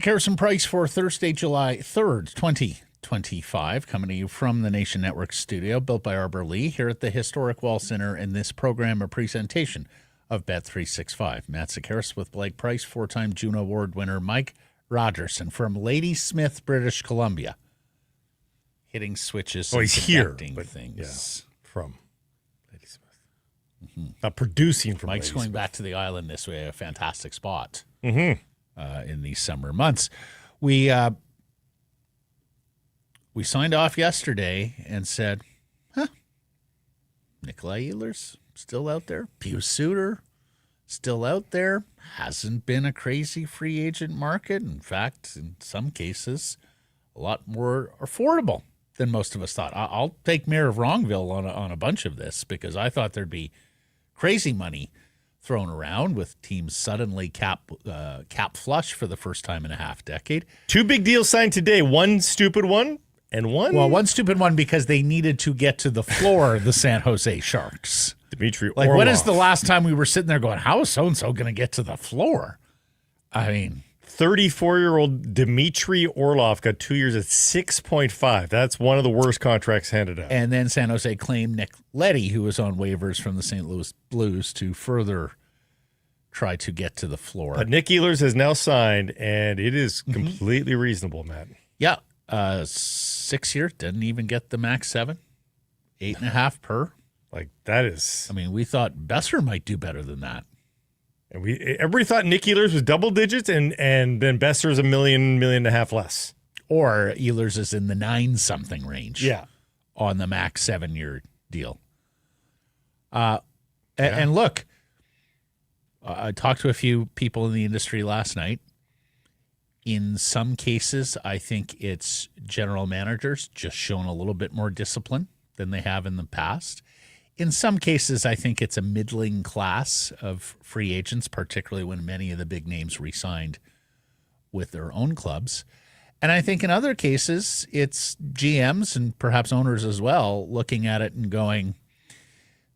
Comparison price for Thursday, July 3rd, 2025, coming to you from the Nation Network studio, built by Arbor Lee, here at the Historic Wall Center. In this program, a presentation of Bet365. Matt Sakaris with Blake Price, four-time Juno Award winner Mike Rogerson from Ladysmith, British Columbia. Hitting switches and he's here, things. Yeah, from Ladysmith. Not producing from Mike's Ladysmith. going back to the island this way, a fantastic spot. Mm-hmm. In these summer months. We signed off yesterday and said, Nikolai Ehlers still out there. Pius Suter still out there. Hasn't been a crazy free agent market. In fact, in some cases, a lot more affordable than most of us thought. I'll take Mayor of Wrongville on a bunch of this because I thought there'd be crazy money thrown around with teams suddenly cap flush for the first time in a half decade. Two big deals signed today. One stupid one and one. Well, one stupid one because they needed to get to the floor, the San Jose Sharks. Dmitry Like, Orlov. when is the last time we were sitting there going, how is so-and-so going to get to the floor? I mean, 34-year-old Dmitry Orlov got 2 years at 6.5. That's one of the worst contracts handed out. and then San Jose claimed Nick Räty, who was on waivers from the St. Louis Blues, to further try to get to the floor. But Nick Ehlers has now signed, and it is completely reasonable, Matt. Yeah, 6 years, didn't even get the max 7, 8.5 per. Like, that is... I mean, we thought Boeser might do better than that. And everybody thought Nick Ehlers was double digits, and then Boeser's $1 million and a half less. Or Ehlers is in the 9-something range. Yeah. On the max 7-year deal. And look, I talked to a few people in the industry last night. In some cases, I think it's general managers just showing a little bit more discipline than they have in the past. In some cases, I think it's a middling class of free agents, particularly when many of the big names re-signed with their own clubs. And I think in other cases, it's GMs and perhaps owners as well looking at it and going,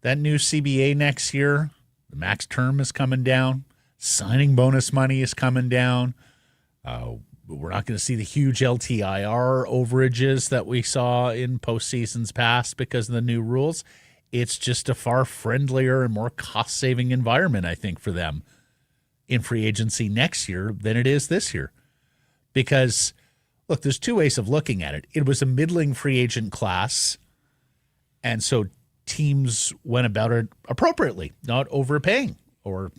that new CBA next year, the max term is coming down, signing bonus money is coming down. We're not going to see the huge LTIR overages that we saw in postseasons past because of the new rules. It's just a far friendlier and more cost-saving environment, I think, for them in free agency next year than it is this year. Because, look, there's two ways of looking at it. It was a middling free agent class, and so teams went about it appropriately, not overpaying or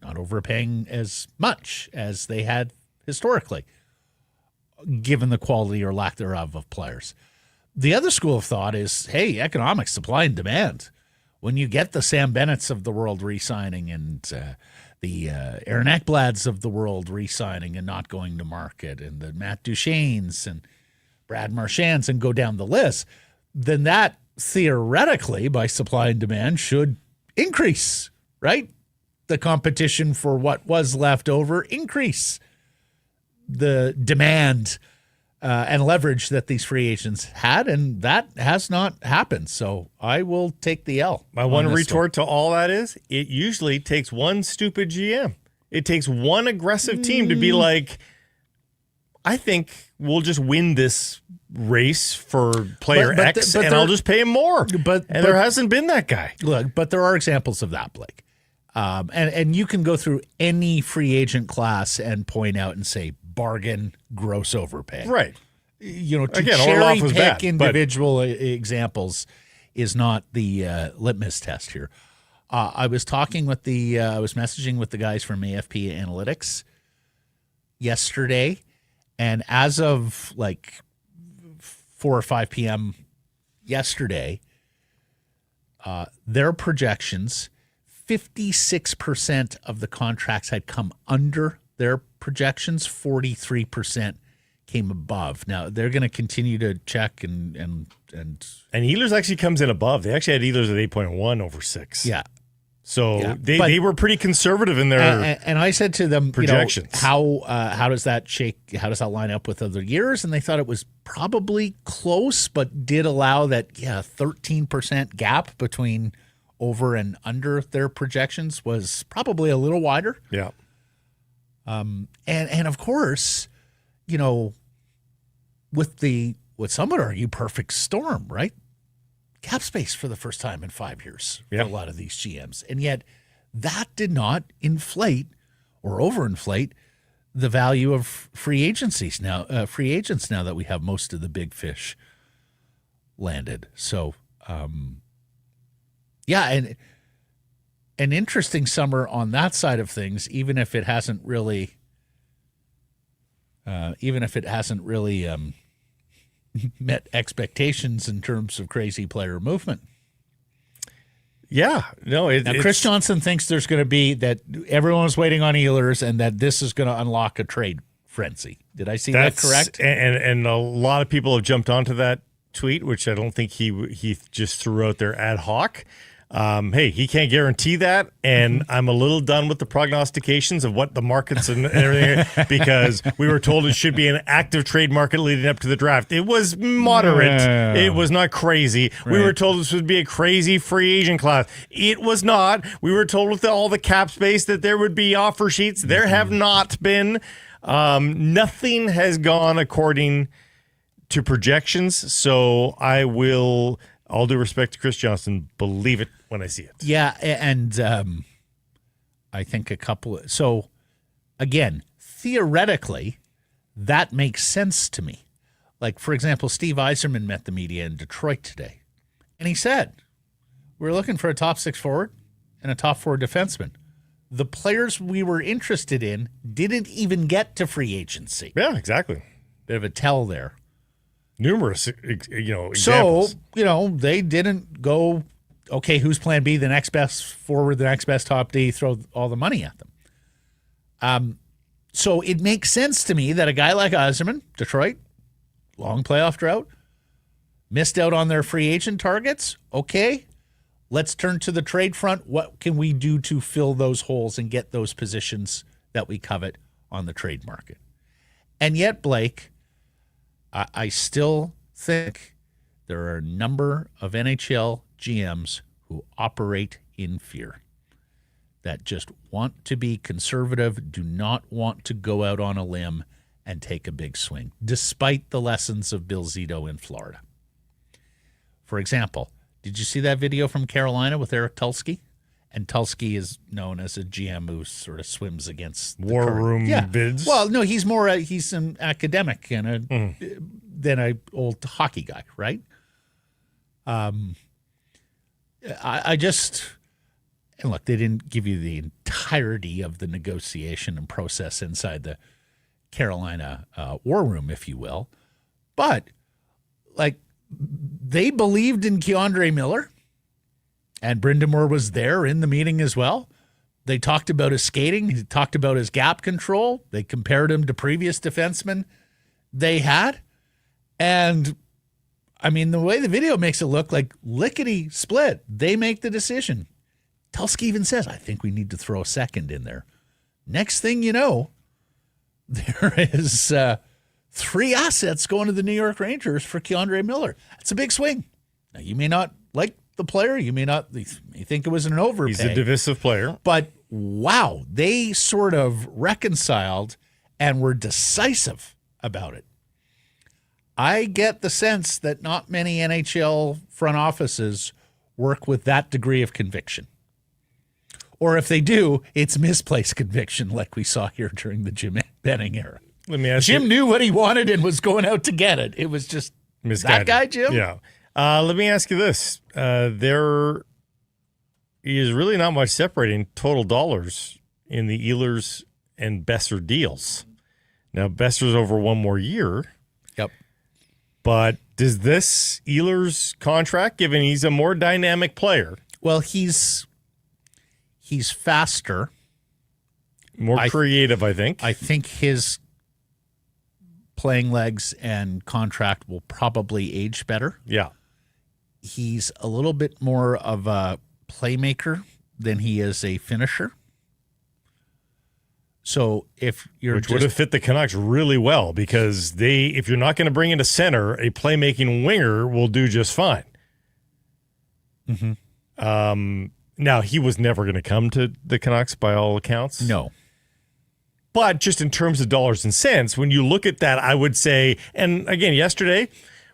not overpaying as much as they had historically, given the quality or lack thereof of players. The other school of thought is, hey, economics, supply and demand. When you get the Sam Bennett's of the world re-signing and the Aaron Ekblads of the world re-signing and not going to market, and the Matt Duchene's and Brad Marchand's and go down the list, then that theoretically, by supply and demand, should increase, right? The competition for what was left over increase. The demand and leverage that these free agents had, and that has not happened. So I will take the L. My one retort to all that is, it usually takes one stupid GM. It takes one aggressive team to be like, I think we'll just win this race for player X, and I'll just pay him more. But there hasn't been that guy. Look, but there are examples of that, Blake. And you can go through any free agent class and point out and say, bargain, gross overpay. Right. You know, to Again, cherry was pick bad, individual examples is not the litmus test here. I was talking with I was messaging with the guys from AFP Analytics yesterday, and as of like 4 or 5 p.m. yesterday, their projections, 56% of the contracts had come under their projections, 43% came above. Now they're going to continue to check and Ehlers actually comes in above. They actually had Ehlers at 8.1 over 6. yeah. So Yeah. they were pretty conservative in their and I said to them, projections. How does that how does that line up with other years? And they thought it was probably close, but did allow that 13% gap between over and under their projections was probably a little wider. Yeah. And of course, with what some would argue perfect storm, right? Cap space for the first time in 5 years for a lot of these GMs. And yet that did not inflate or overinflate the value of free agents now that we have most of the big fish landed. So, and an interesting summer on that side of things, even if it hasn't really met expectations in terms of crazy player movement. Yeah. No, now, Chris Johnston thinks there's going to be that everyone's waiting on Ehlers and that this is going to unlock a trade frenzy. Did I see that correct? And a lot of people have jumped onto that tweet, which I don't think he just threw out there ad hoc. Hey, he can't guarantee that, and I'm a little done with the prognostications of what the markets and everything, because we were told it should be an active trade market leading up to the draft. It was moderate. It was not crazy. Right. We were told this would be a crazy free agent class. It was not. We were told with all the cap space that there would be offer sheets. There have not been. Nothing has gone according to projections, so I will, all due respect to Chris Johnston, believe it when I see it. Yeah, and I think so again, theoretically, that makes sense to me. Like, for example, Steve Yzerman met the media in Detroit today, and he said, we're looking for a top 6 forward and a top 4 defenseman. The players we were interested in didn't even get to free agency. Yeah, exactly. Bit of a tell there. Numerous, examples. So, they didn't go, okay, who's plan B, the next best forward, the next best top D, throw all the money at them. So it makes sense to me that a guy like Yzerman, Detroit, long playoff drought, missed out on their free agent targets. Okay, let's turn to the trade front. What can we do to fill those holes and get those positions that we covet on the trade market? And yet, Blake, I still think there are a number of NHL GMs who operate in fear, that just want to be conservative, do not want to go out on a limb and take a big swing, despite the lessons of Bill Zito in Florida. For example, did you see that video from Carolina with Eric Tulsky? And Tulsky is known as a GM who sort of swims against the war current. room bids. Well, no, he's more he's an academic and than a old hockey guy, right? I just, and look, they didn't give you the entirety of the negotiation and process inside the Carolina war room, if you will, but like they believed in Keandre Miller. And Brind'Amour was there in the meeting as well. They talked about his skating. He talked about his gap control. They compared him to previous defensemen they had. And, I mean, the way the video makes it look like lickety split. They make the decision. Tulsky even says, I think we need to throw a second in there. Next thing you know, there is 3 assets going to the New York Rangers for Keandre Miller. That's a big swing. Now, you may not like the player, you may think it was an overpay. He's a divisive player. But wow, they sort of reconciled and were decisive about it. I get the sense that not many NHL front offices work with that degree of conviction. Or if they do, it's misplaced conviction like we saw here during the Jim Benning era. Let me ask Jim knew what he wanted and was going out to get it. It was just misguided. That guy, Jim? Yeah. Let me ask you this. There is really not much separating total dollars in the Ehlers and Boeser deals. Now, Boeser's over 1 more year. Yep. But does this Ehlers contract, given he's a more dynamic player? Well, he's faster. More creative, I think. I think his playing legs and contract will probably age better. Yeah. He's a little bit more of a playmaker than he is a finisher. So if you're Which would have fit the Canucks really well because if you're not going to bring in a center, a playmaking winger will do just fine. Mm-hmm. Now, he was never going to come to the Canucks by all accounts. No. But just in terms of dollars and cents, when you look at that, I would say, and again, yesterday,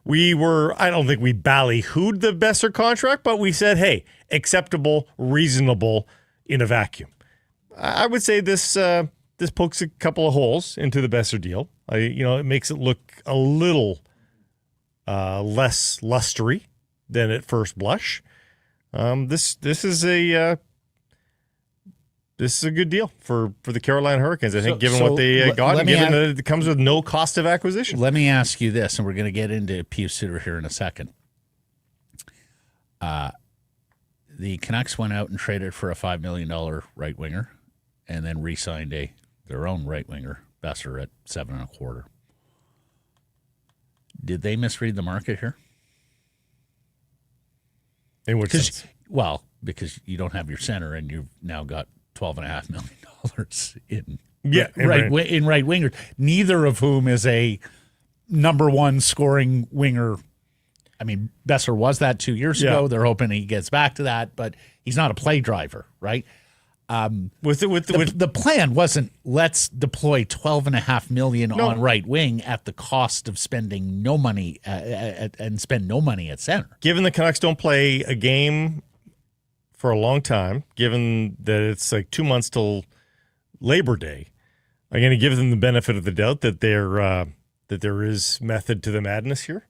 I don't think we ballyhooed the Boeser contract, but we said, hey, acceptable, reasonable in a vacuum. I would say this pokes a couple of holes into the Boeser deal. It makes it look a little less lustery than at first blush. This is a good deal for the Carolina Hurricanes. I think, given what they got, and given that it comes with no cost of acquisition. Let me ask you this, and we're going to get into Pius Suter here in a second. The Canucks went out and traded for a $5 million right winger, and then re-signed their own right winger, Boeser, at $7.25. Did they misread the market here? In which sense? Well, because you don't have your center, and you've now got $12.5 million in right wingers, neither of whom is a number one scoring winger. I mean, Boeser was that 2 years ago. They're hoping he gets back to that, but he's not a play driver, right? The plan wasn't let's deploy $12.5 million on right wing at the cost of spending no money and spend no money at center. Given the Canucks don't play a game for a long time, given that it's like 2 months till Labor Day, I'm going to give them the benefit of the doubt that there is method to the madness here.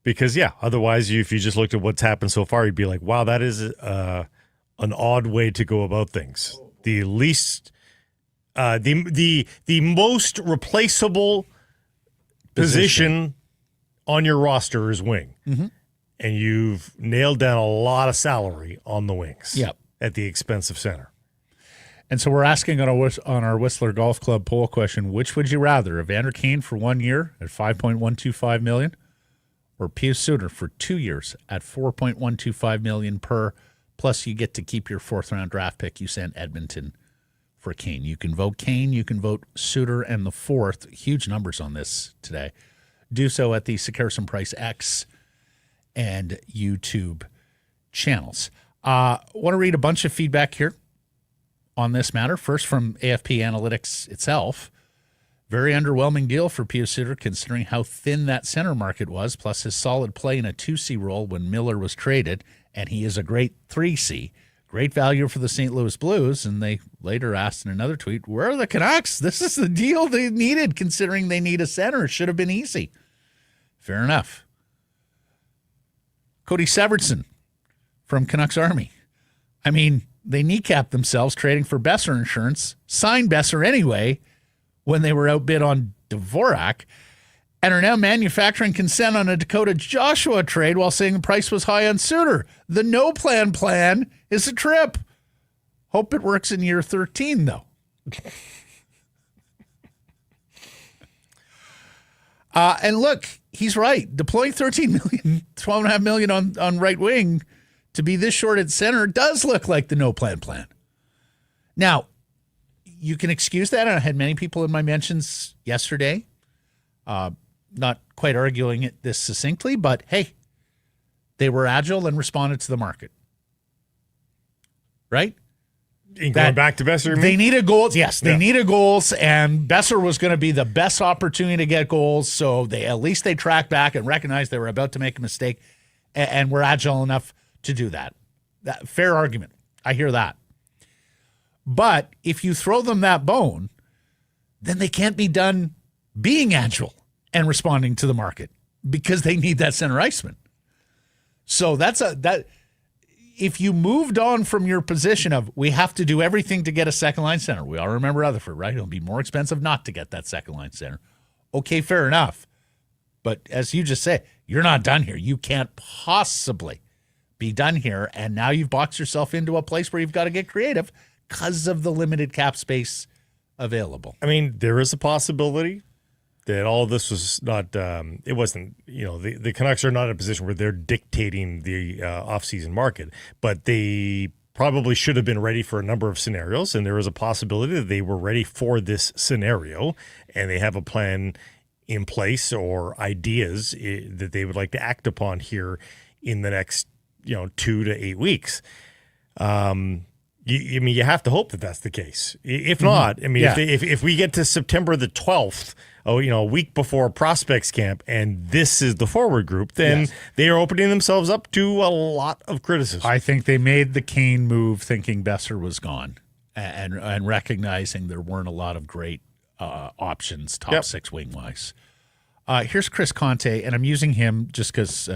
Because otherwise, if you just looked at what's happened so far, you'd be like, wow, that is an odd way to go about things. The least, the most replaceable position on your roster is wing. Mm-hmm. And you've nailed down a lot of salary on the wings. Yep. At the expense of center. And so we're asking on our Whistler Golf Club poll question, which would you rather, Evander Kane for 1 year at $5.125 million, or Pius Suter for 2 years at $4.125 million per? Plus, you get to keep your fourth-round draft pick you sent Edmonton for Kane. You can vote Kane, you can vote Suter, and the fourth. Huge numbers on this today. Do so at the Sekerson Price X and YouTube channels. I want to read a bunch of feedback here on this matter. First, from AFP Analytics itself. Very underwhelming deal for Pius Suter considering how thin that center market was, plus his solid play in a 2C role when Miller was traded, and he is a great 3C. Great value for the St. Louis Blues, and they later asked in another tweet, where are the Canucks? This is the deal they needed considering they need a center. It should have been easy. Fair enough. Cody Severson from Canucks Army. I mean, they kneecapped themselves trading for Boeser insurance, signed Boeser anyway when they were outbid on Dvorak, and are now manufacturing consent on a Dakota Joshua trade while saying the price was high on Suter. The no-plan is a trip. Hope it works in year 13, though. And look, he's right. Deploying $13 million, $12.5 million on right wing to be this short at center does look like the no-plan. Now, you can excuse that, and I had many people in my mentions yesterday, not quite arguing it this succinctly, but hey, they were agile and responded to the market. Right? Going back to Boeser? They needed goals. Yes, they needed goals, and Boeser was going to be the best opportunity to get goals, so at least they tracked back and recognized they were about to make a mistake, and were agile enough to do that. Fair argument. I hear that. But if you throw them that bone, then they can't be done being agile and responding to the market because they need that center iceman. So if you moved on from your position of we have to do everything to get a second line center, we all remember Rutherford, right? It'll be more expensive not to get that second line center. Okay, fair enough. But as you just said, you're not done here. You can't possibly be done here. And now you've boxed yourself into a place where you've got to get creative because of the limited cap space available. I mean, there is a possibility that all of this was not, it wasn't, the Canucks are not in a position where they're dictating the offseason market, but they probably should have been ready for a number of scenarios, and there is a possibility that they were ready for this scenario, and they have a plan in place or ideas that they would like to act upon here in the next, 2 to 8 weeks. You have to hope that that's the case. If not, if we get to September the 12th, a week before prospects camp, and this is the forward group, then they are opening themselves up to a lot of criticism. I think they made the Kane move thinking Boeser was gone and recognizing there weren't a lot of great options top six wing-wise. Here's Chris Conte, and I'm using him just because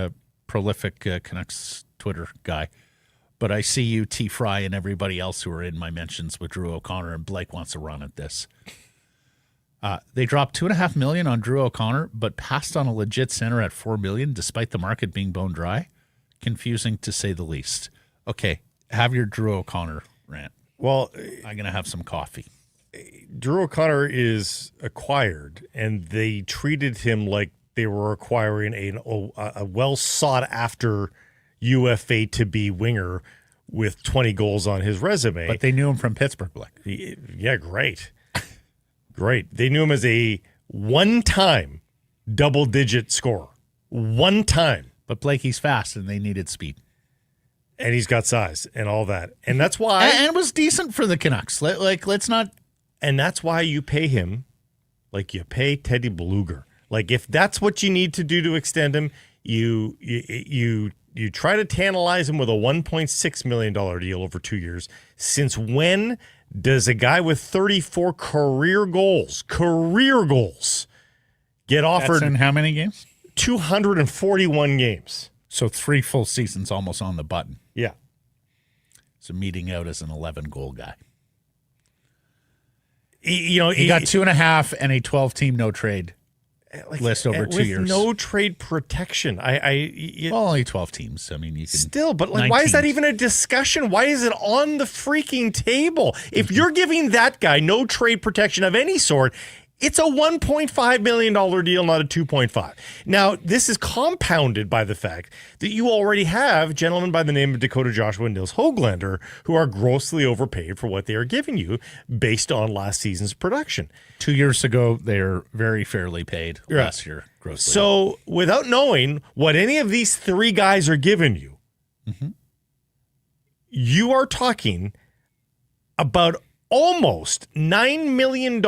prolific Canucks Twitter guy. But I see you, T. Fry, and everybody else who are in my mentions with Drew O'Connor, and Blake wants to run at this. They dropped $2.5 million on Drew O'Connor, but passed on a legit center at $4 million, despite the market being bone dry. Confusing to say the least. Okay, have your Drew O'Connor rant. Well, I'm gonna have some coffee. Drew O'Connor is acquired, and they treated him like they were acquiring a well sought after UFA to be winger with 20 goals on his resume. But they knew him from Pittsburgh, Blake. Yeah, great. Great. They knew him as a one-time double-digit scorer. One time. But Blake, he's fast, and they needed speed. And he's got size and all that. And that's why... And it was decent for the Canucks. Let's not... And that's why you pay him like you pay Teddy Beluga. Like, if that's what you need to do to extend him, you try to tantalize him with a $1.6 million deal over 2 years. Since when does a guy with 34 career goals get offered? That's in how many games? 241 games. So 3 full seasons almost on the button. Yeah. So meeting out as an 11-goal guy. He got 2.5 and a 12-team no-trade list over 2 years. With no trade protection. Well, only 12 teams. I mean, you can still, but why is that even a discussion? Why is it on the freaking table? If you're giving that guy no trade protection of any sort, it's a $1.5 million deal, not a 2.5. Now, this is compounded by the fact that you already have gentlemen by the name of Dakota Joshua and Nils Höglander who are grossly overpaid for what they are giving you based on last season's production. 2 years ago, they're very fairly paid. Last year, grossly. So, without knowing what any of these three guys are giving you, you are talking about almost $9 million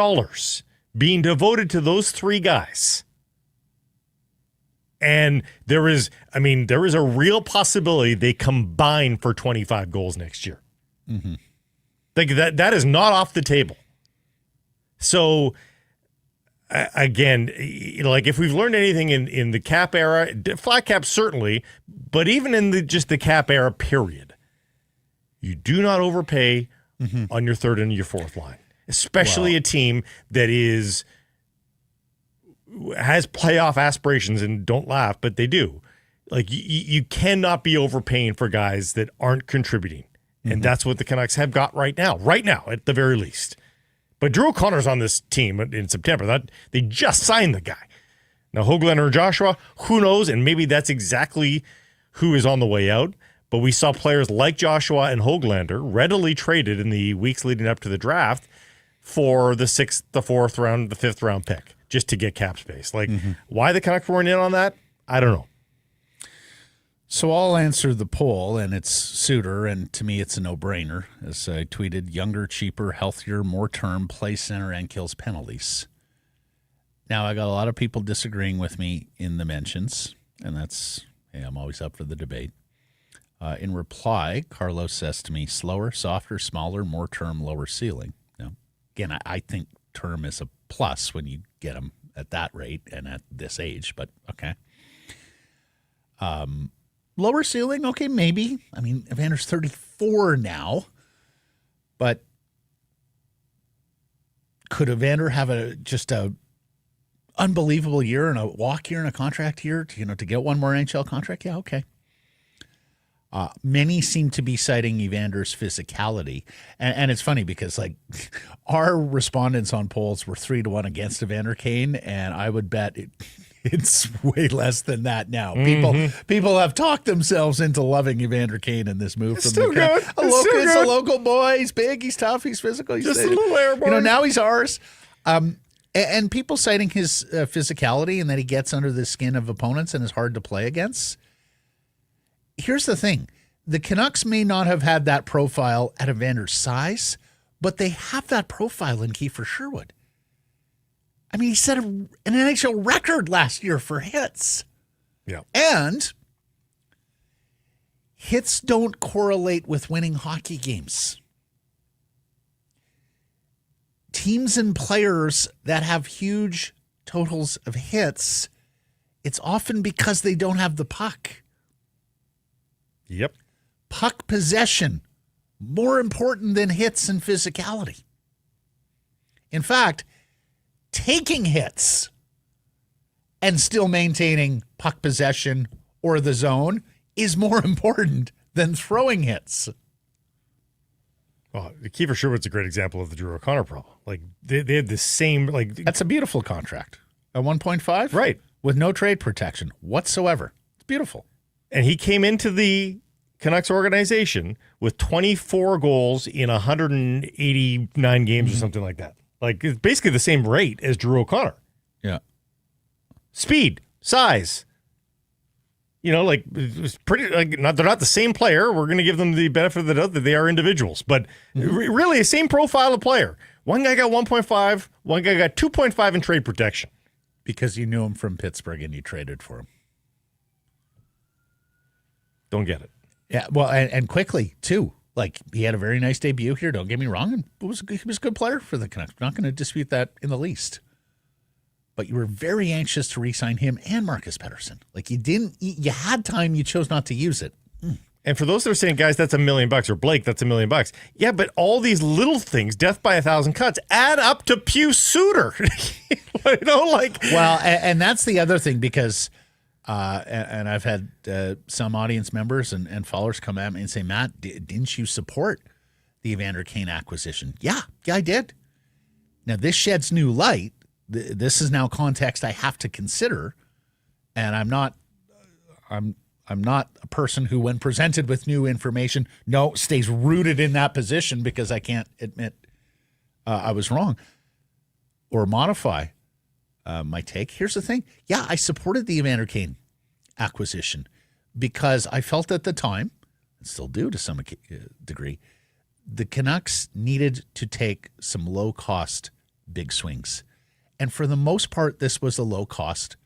being devoted to those three guys. And there is a real possibility they combine for 25 goals next year. Like that is not off the table. So again, like if we've learned anything in the cap era, flat cap certainly, but even in the cap era period, you do not overpay on your third and your fourth line. Especially a team that has playoff aspirations, and don't laugh, but they do. Like you cannot be overpaying for guys that aren't contributing, and that's what the Canucks have got right now at the very least. But Drew O'Connor's on this team in September. They just signed the guy. Now Höglander or Joshua, who knows? And maybe that's exactly who is on the way out. But we saw players like Joshua and Höglander readily traded in the weeks leading up to the draft for the 6th, the 4th round, the 5th round pick, just to get cap space. Like, why the Canucks weren't in on that, I don't know. So I'll answer the poll, and it's Suter, and to me it's a no-brainer. As I tweeted, younger, cheaper, healthier, more term, plays center, and kills penalties. Now, I got a lot of people disagreeing with me in the mentions, and I'm always up for the debate. In reply, Carlos says to me, slower, softer, smaller, more term, lower ceiling. Again, I think term is a plus when you get them at that rate and at this age, but okay. Lower ceiling, okay, maybe. I mean, Evander's 34 now, but could Evander have just a unbelievable year and a walk year and a contract year to get one more NHL contract? Yeah, okay. Many seem to be citing Evander's physicality. And it's funny because, like, our respondents on polls were 3-1 against Evander Kane, and I would bet it's way less than that now. People have talked themselves into loving Evander Kane in this move. It's still good. It's a local boy. He's big. He's tough. He's physical. He's just a little airborne. Now he's ours. And people citing his physicality and that he gets under the skin of opponents and is hard to play against. Here's the thing. The Canucks may not have had that profile at Evander's size, but they have that profile in Kiefer Sherwood. I mean, he set an NHL record last year for hits. Yeah. And hits don't correlate with winning hockey games. Teams and players that have huge totals of hits, it's often because they don't have the puck. Yep. Puck possession, more important than hits and physicality. In fact, taking hits and still maintaining puck possession or the zone is more important than throwing hits. Oh, Kiefer Sherwood's a great example of the Drew O'Connor problem. Like, they had the same, like... That's a beautiful contract. A 1.5? Right. With no trade protection whatsoever. It's beautiful. And he came into the Canucks organization with 24 goals in 189 games or something like that. Like, it's basically the same rate as Drew O'Connor. Yeah. Speed, size. You know, like, it's pretty, like, they're not the same player. We're going to give them the benefit of the doubt that they are individuals. But really, the same profile of player. One guy got 1.5, one guy got 2.5 in trade protection. Because you knew him from Pittsburgh and you traded for him. Don't get it. Yeah, well, and quickly, too. Like, he had a very nice debut here, don't get me wrong. And he was a good player for the Canucks. I'm not going to dispute that in the least. But you were very anxious to re-sign him and Marcus Pettersson. Like, you had time, you chose not to use it. And for those that are saying, guys, that's $1 million, or Blake, that's $1 million. Yeah, but all these little things, death by 1,000 cuts, add up to Pius Suter. You know, like. Well, and that's the other thing, because, and I've had some audience members and followers come at me and say, Matt, didn't you support the Evander Kane acquisition? Yeah, I did. Now, this sheds new light. This is now context I have to consider, and I'm not a person who, when presented with new information, stays rooted in that position because I can't admit I was wrong or modify my take. Here's the thing. Yeah, I supported the Evander Kane acquisition because I felt at the time, and still do to some degree, the Canucks needed to take some low-cost big swings. And for the most part, this was a low-cost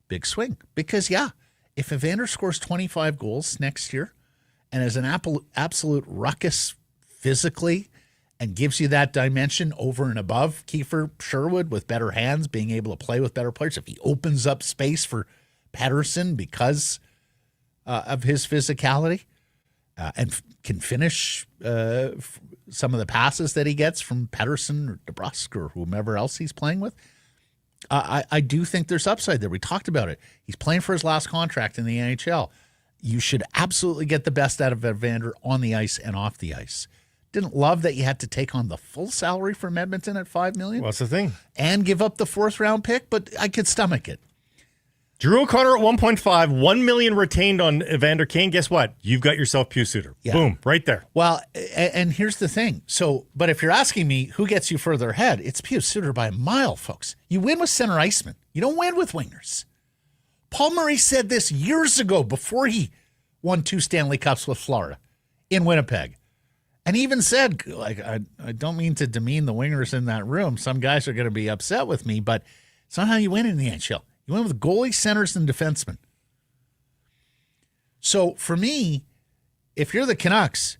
big swing. Because, yeah, if Evander scores 25 goals next year and is an absolute ruckus physically and gives you that dimension over and above Kiefer Sherwood with better hands, being able to play with better players, if he opens up space for Pettersson because of his physicality and can finish some of the passes that he gets from Pettersson or DeBrusk or whomever else he's playing with, I do think there's upside there. We talked about it. He's playing for his last contract in the NHL. You should absolutely get the best out of Evander on the ice and off the ice. Didn't love that you had to take on the full salary from Edmonton at $5 million. What's the thing? And give up the 4th round pick, but I could stomach it. Drew O'Connor at 1.5, $1 million retained on Evander Kane. Guess what? You've got yourself Pius Suter. Yeah. Boom, right there. Well, and here's the thing. So, but if you're asking me who gets you further ahead, it's Pius Suter by a mile, folks. You win with center icemen. You don't win with wingers. Paul Murray said this years ago before he won 2 Stanley Cups with Florida in Winnipeg. And he even said, like, I don't mean to demean the wingers in that room. Some guys are going to be upset with me, but it's not how you win in the NHL. You win with goalie, centers, and defensemen. So for me, if you're the Canucks,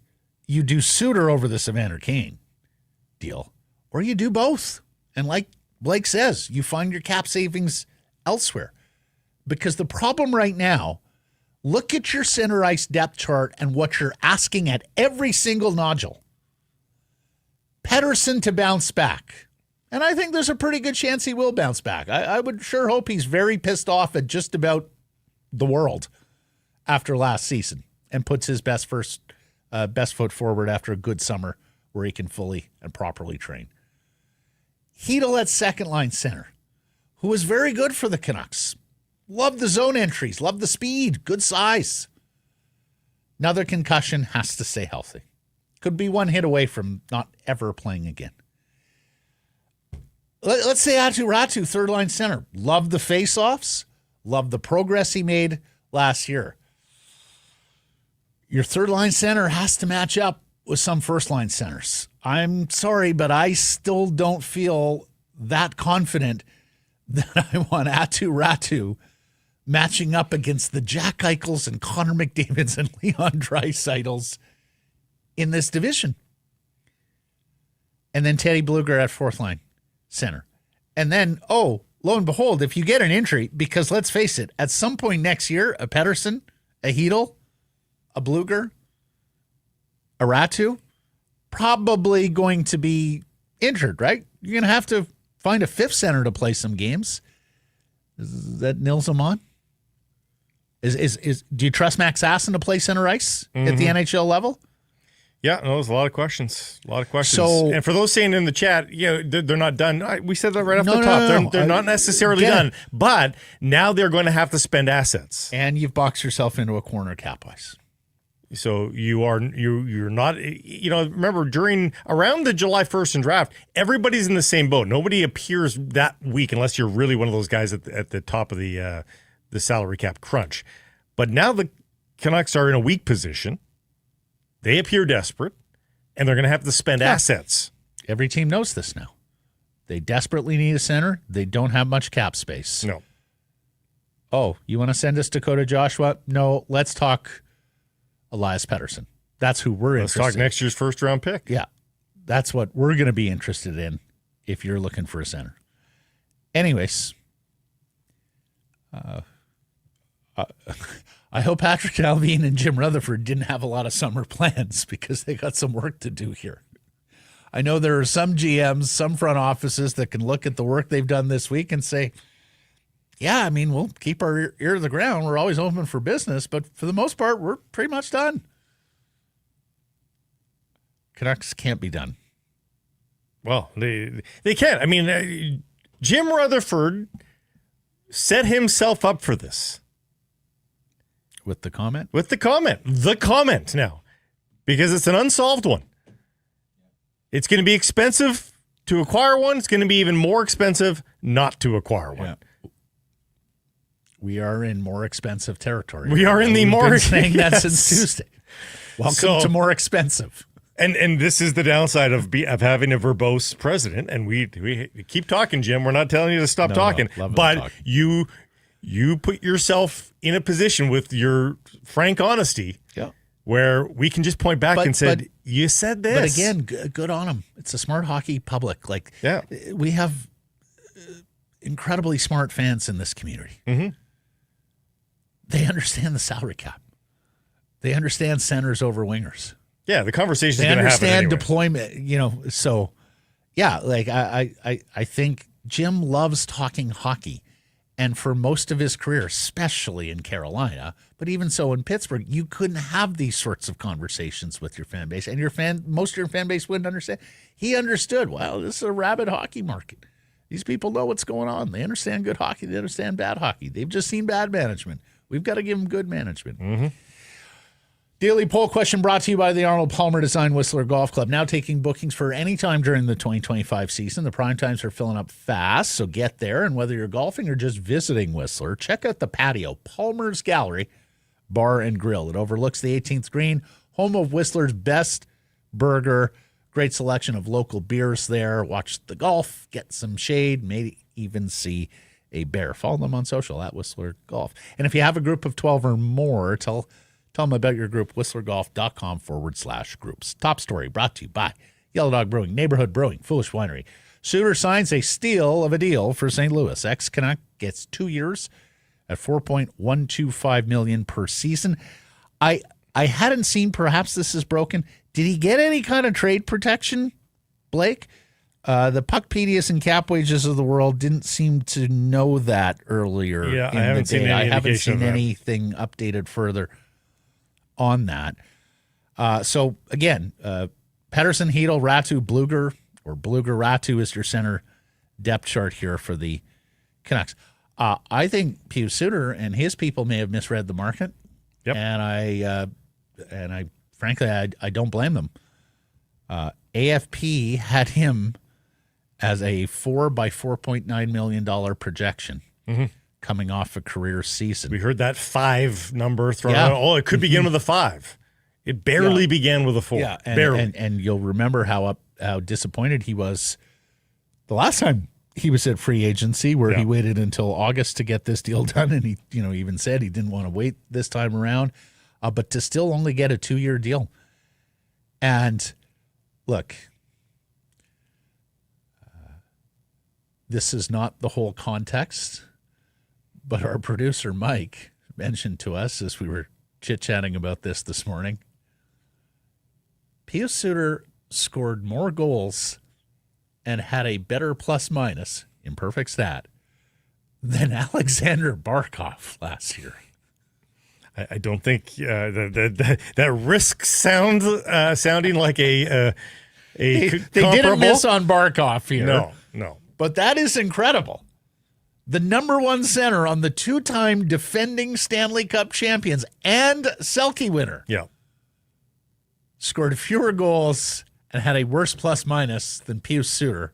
you do Suter over this Evander Kane deal, or you do both. And like Blake says, you find your cap savings elsewhere. Because the problem right now, look at your center ice depth chart and what you're asking at every single nodule. Pettersson to bounce back. And I think there's a pretty good chance he will bounce back. I would sure hope he's very pissed off at just about the world after last season. and puts his best foot forward after a good summer where he can fully and properly train. Hedl at second line center, who was very good for the Canucks. Loved the zone entries, loved the speed, good size. Another concussion, has to stay healthy. Could be one hit away from not ever playing again. Let's say Räty, third line center. Loved the faceoffs, loved the progress he made last year. Your third line center has to match up with some first line centers. I'm sorry, but I still don't feel that confident that I want Räty matching up against the Jack Eichels and Connor McDavids and Leon Draisaitl's in this division. And then Teddy Blueger at fourth line center. And then, lo and behold, if you get an injury, because let's face it, at some point next year, a Pettersson, a Hedl, a Blueger, a Räty, probably going to be injured, right? You're going to have to find a fifth center to play some games. Is that Nils Amon? Do you trust Max Asson to play center ice at the NHL level? Yeah, no, there's a lot of questions. So, and for those saying in the chat, they're not done. We said that right off the top. They're not necessarily done, but now they're going to have to spend assets. And you've boxed yourself into a corner cap-wise. So you're not, remember around the July 1st and draft, everybody's in the same boat. Nobody appears that weak unless you're really one of those guys at the top of the salary cap crunch. But now the Canucks are in a weak position. They appear desperate, and they're going to have to spend assets. Every team knows this now. They desperately need a center. They don't have much cap space. No. Oh, you want to send us Dakota Joshua? No, let's talk Elias Pettersson. That's who we're interested in. Let's talk next year's first-round pick. Yeah, that's what we're going to be interested in if you're looking for a center. Anyways, I hope Patrick Alvin and Jim Rutherford didn't have a lot of summer plans because they got some work to do here. I know there are some GMs, some front offices that can look at the work they've done this week and say, yeah, I mean, we'll keep our ear to the ground. We're always open for business, but for the most part, we're pretty much done. Canucks can't be done. Well, they can't. I mean, Jim Rutherford set himself up for this. With the comment? With the comment. The comment now. Because it's an unsolved one. It's going to be expensive to acquire one. It's going to be even more expensive not to acquire one. Yeah. We are in more expensive territory. We are in the more... We've been saying that since Tuesday. Welcome to more expensive. And this is the downside of having a verbose president. And we keep talking, Jim. We're not telling you to stop talking. But you put yourself in a position with your frank honesty where we can just point back and say, you said this. But again, good on him. It's a smart hockey public. We have incredibly smart fans in this community. Mm-hmm. They understand the salary cap. They understand centers over wingers. Yeah, the conversation is going to happen anyway. They understand deployment, so yeah, I think Jim loves talking hockey. And for most of his career, especially in Carolina, but even so in Pittsburgh, you couldn't have these sorts of conversations with your fan base. And most of your fan base wouldn't understand. He understood, well, this is a rabid hockey market. These people know what's going on. They understand good hockey. They understand bad hockey. They've just seen bad management. We've got to give them good management. Mm-hmm. Daily poll question brought to you by the Arnold Palmer Design Whistler Golf Club. Now taking bookings for any time during the 2025 season. The prime times are filling up fast, so get there. And whether you're golfing or just visiting Whistler, check out the patio, Palmer's Gallery Bar and Grill. It overlooks the 18th green, home of Whistler's best burger. Great selection of local beers there. Watch the golf, get some shade, maybe even see a bear. Follow them on social at Whistler Golf. And if you have a group of 12 or more, tell them about your group, whistlergolf.com/groups. Top story brought to you by Yellow Dog Brewing, Neighborhood Brewing, Foolish Winery. Suter signs a steal of a deal for St. Louis. Ex-Canuck gets 2 years at $4.125 million per season. I hadn't seen, perhaps this is broken. Did he get any kind of trade protection, Blake? The Puckpedias and Cap Wages of the world didn't seem to know that earlier in the day. I haven't seen anything updated further. on that. So again, Pettersson, Hedel, Räty, Bluger, or Bluger, Räty is your center depth chart here for the Canucks. I think Pius Suter and his people may have misread the market. Yep. And I frankly, I don't blame them. AFP had him as a $4 by $4.9 million projection coming off a career season. We heard that 5 number thrown out. Oh, it could begin with a 5. It barely began with a 4. Yeah, barely. And you'll remember how disappointed he was the last time he was at free agency, where he waited until August to get this deal done, and he even said he didn't want to wait this time around, but to still only get a 2-year deal. And look, this is not the whole context, but our producer Mike mentioned to us as we were chit-chatting about this morning, Pius Suter scored more goals and had a better plus-minus, imperfect stat, than Alexander Barkov last year. I don't think that risk sounding like a they didn't miss on Barkov here. No. But that is incredible. The number one center on the 2-time defending Stanley Cup champions and Selke winner. Yeah. Scored fewer goals and had a worse plus-minus than Pius Suter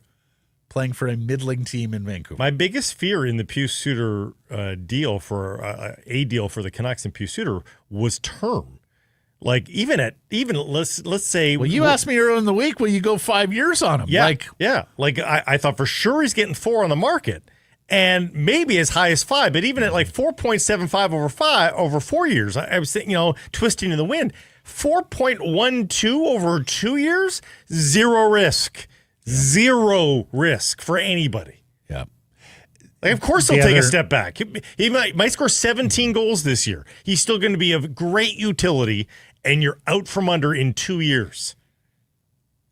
playing for a middling team in Vancouver. My biggest fear in the Pius Suter deal for a deal for the Canucks and Pius Suter was term. Like even let's say. Well, you asked me earlier in the week, will you go 5 years on him? Yeah. Like I thought for sure he's getting 4 on the market, and maybe as high as 5. But even at like 4.75 over 4 years, I was thinking, twisting in the wind. 4.12 over 2 years, zero risk. Zero risk for anybody. Yeah. Like, of course he'll take a step back. He might score 17 goals this year. He's still going to be of great utility, and you're out from under in 2 years.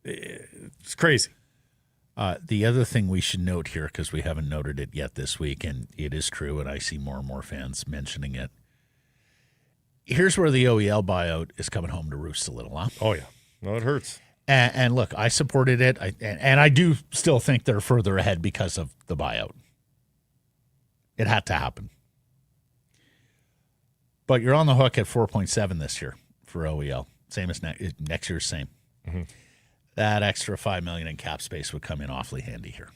It's crazy. The other thing we should note here, because we haven't noted it yet this week, and it is true, and I see more and more fans mentioning it. Here's where the OEL buyout is coming home to roost a little, huh? Oh, yeah. No, it hurts. And look, I supported it, and I do still think they're further ahead because of the buyout. It had to happen. But you're on the hook at 4.7 this year for OEL. Same as next year's same. Mm-hmm. That extra $5 million in cap space would come in awfully handy here.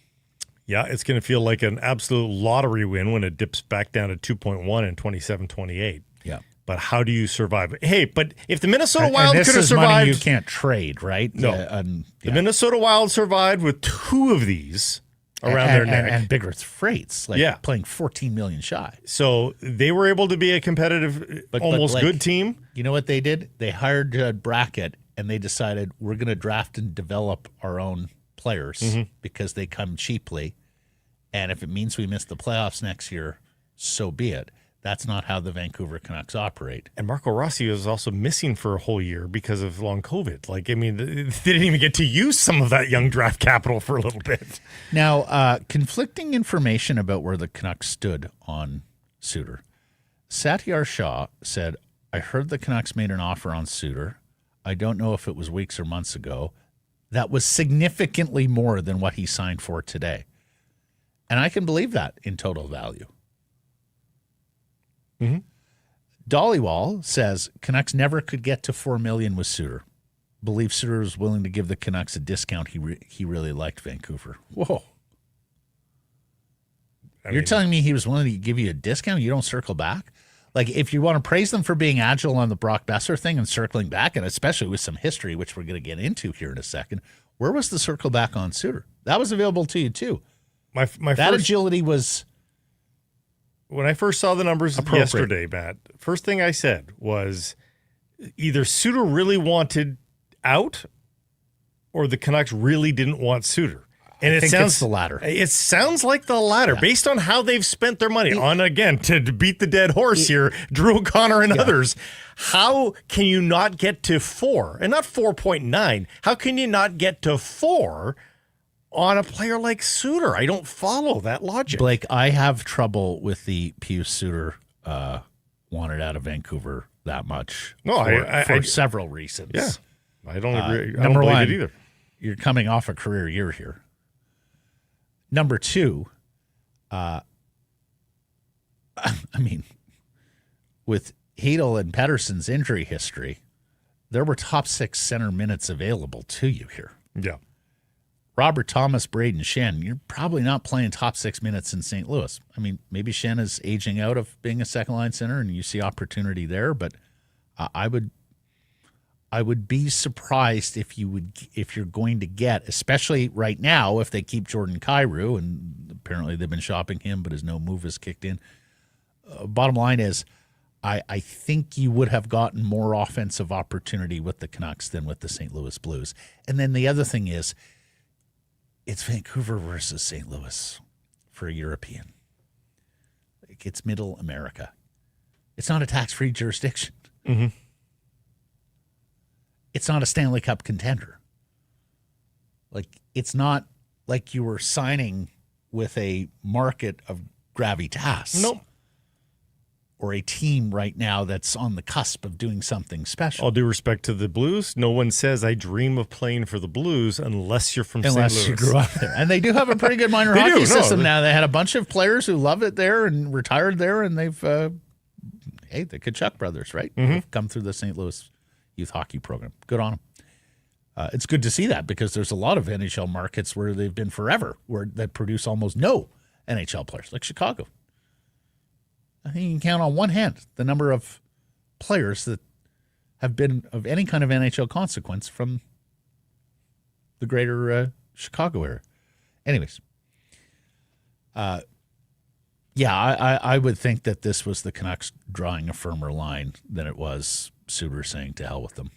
Yeah, it's going to feel like an absolute lottery win when it dips back down to 2.1 in 27-28. Yeah. But how do you survive? Hey, but if the Minnesota Wild could have survived, money you can't trade, right? No, the Minnesota Wild survived with 2 of these around their neck and bigger freights, playing $14 million shy. So they were able to be a competitive, almost good team. You know what they did? They hired Judd Brackett, and they decided we're going to draft and develop our own players because they come cheaply, and if it means we miss the playoffs next year, so be it. That's not how the Vancouver Canucks operate. And Marco Rossi was also missing for a whole year because of long COVID. Like, I mean, they didn't even get to use some of that young draft capital for a little bit. Now, conflicting information about where the Canucks stood on Suter. Satyar Shah said, I heard the Canucks made an offer on Suter. I don't know if it was weeks or months ago. That was significantly more than what he signed for today. And I can believe that in total value. Mm-hmm. Dollywall says Canucks never could get to $4 million with Suter. Believe Suter was willing to give the Canucks a discount. He really liked Vancouver. Whoa. You're telling me he was willing to give you a discount? You don't circle back? Like, if you want to praise them for being agile on the Brock Boeser thing and circling back, and especially with some history, which we're going to get into here in a second, where was the circle back on Suter? That was available to you, too. That agility was... When I first saw the numbers yesterday, Matt, first thing I said was either Suter really wanted out or the Canucks really didn't want Suter. And I think it's the latter. It sounds like the latter, based on how they've spent their money on, again, to beat the dead horse here, Drew O'Connor and others. How can you not get to 4 and not 4.9? How can you not get to 4 on a player like Suter? I don't follow that logic. Blake, I have trouble with the Pius Suter wanted out of Vancouver that much. No, for several reasons. Yeah, I don't agree. I Number don't believe one, it either. You're coming off a career year here. Number two, I mean, with Hedel and Pettersson's injury history, there were top 6 center minutes available to you here. Yeah. Robert Thomas, Braden Shen, you're probably not playing top 6 minutes in St. Louis. I mean, maybe Shen is aging out of being a second-line center and you see opportunity there, but I would be surprised if you're going to get, especially right now, if they keep Jordan Kyrou, and apparently they've been shopping him, but his no move has kicked in. Bottom line is, I think you would have gotten more offensive opportunity with the Canucks than with the St. Louis Blues. And then the other thing is, it's Vancouver versus St. Louis for a European. It's Middle America. It's not a tax-free jurisdiction. Mm-hmm. It's not a Stanley Cup contender. It's not like you were signing with a market of gravitas. Nope. Or a team right now that's on the cusp of doing something special. All due respect to the Blues, no one says I dream of playing for the Blues unless you're from St. Louis. Unless you grew up there. And they do have a pretty good minor hockey system now. They had a bunch of players who love it there and retired there, and they've, the Kachuk brothers, right? Mm-hmm. Have come through the St. Louis youth hockey program. Good on them. It's good to see that because there's a lot of NHL markets where they've been forever, that produce almost no NHL players, like Chicago. I think you can count on one hand the number of players that have been of any kind of NHL consequence from the greater Chicago area. Anyways, I would think that this was the Canucks drawing a firmer line than it was Suter saying to hell with them.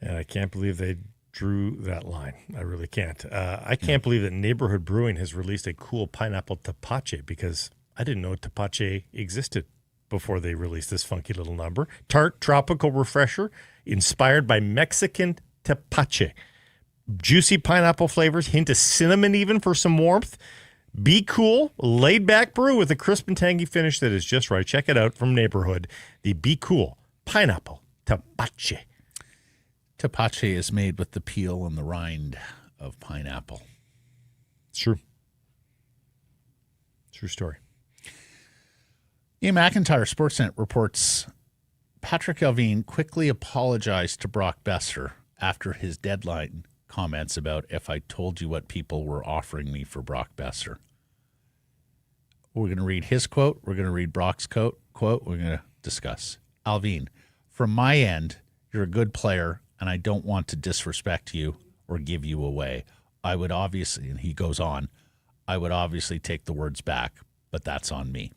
And I can't believe they drew that line. I really can't. I can't believe that Neighborhood Brewing has released a cool pineapple tepache because I didn't know tepache existed before they released this funky little number. Tart tropical refresher inspired by Mexican tepache. Juicy pineapple flavors, hint of cinnamon even for some warmth. Be cool, laid back brew with a crisp and tangy finish that is just right. Check it out from Neighborhood. The Be Cool Pineapple Tepache. Tepache is made with the peel and the rind of pineapple. It's true. True story. Ian McIntyre, Sportsnet, reports Patrick Allvin quickly apologized to Brock Boeser after his deadline comments about if I told you what people were offering me for Brock Boeser. We're going to read his quote. We're going to read Brock's quote. We're going to discuss. Allvin, from my end, you're a good player, and I don't want to disrespect you or give you away. I would obviously, and he goes on, I would obviously take the words back, but that's on me.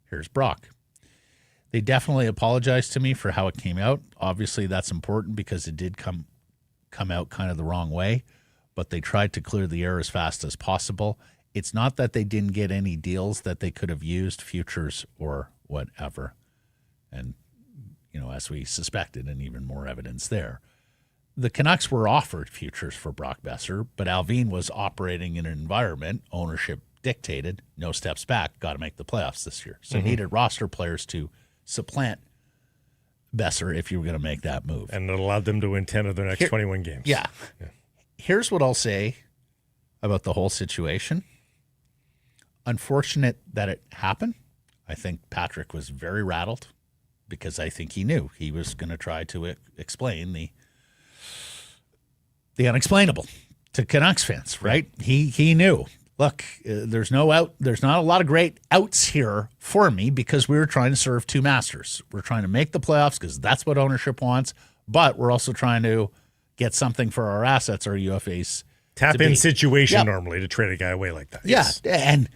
Here's Brock. They definitely apologized to me for how it came out. Obviously, that's important because it did come out kind of the wrong way, but they tried to clear the air as fast as possible. It's not that they didn't get any deals that they could have used, futures or whatever. And, as we suspected, and even more evidence there. The Canucks were offered futures for Brock Boeser, but Allvin was operating in an environment, ownership dictated, no steps back, got to make the playoffs this year. So needed roster players to supplant Boeser if you were going to make that move. And it allowed them to win 10 of their next 21 games. Yeah. Here's what I'll say about the whole situation. Unfortunate that it happened. I think Patrick was very rattled because I think he knew he was going to try to explain the unexplainable to Canucks fans, right? He knew. Look, there's no out. There's not a lot of great outs here for me because we were trying to serve two masters. We're trying to make the playoffs because that's what ownership wants, but we're also trying to get something for our assets, our UFAs. Tap-in situation normally to trade a guy away like that. Yeah, yes. And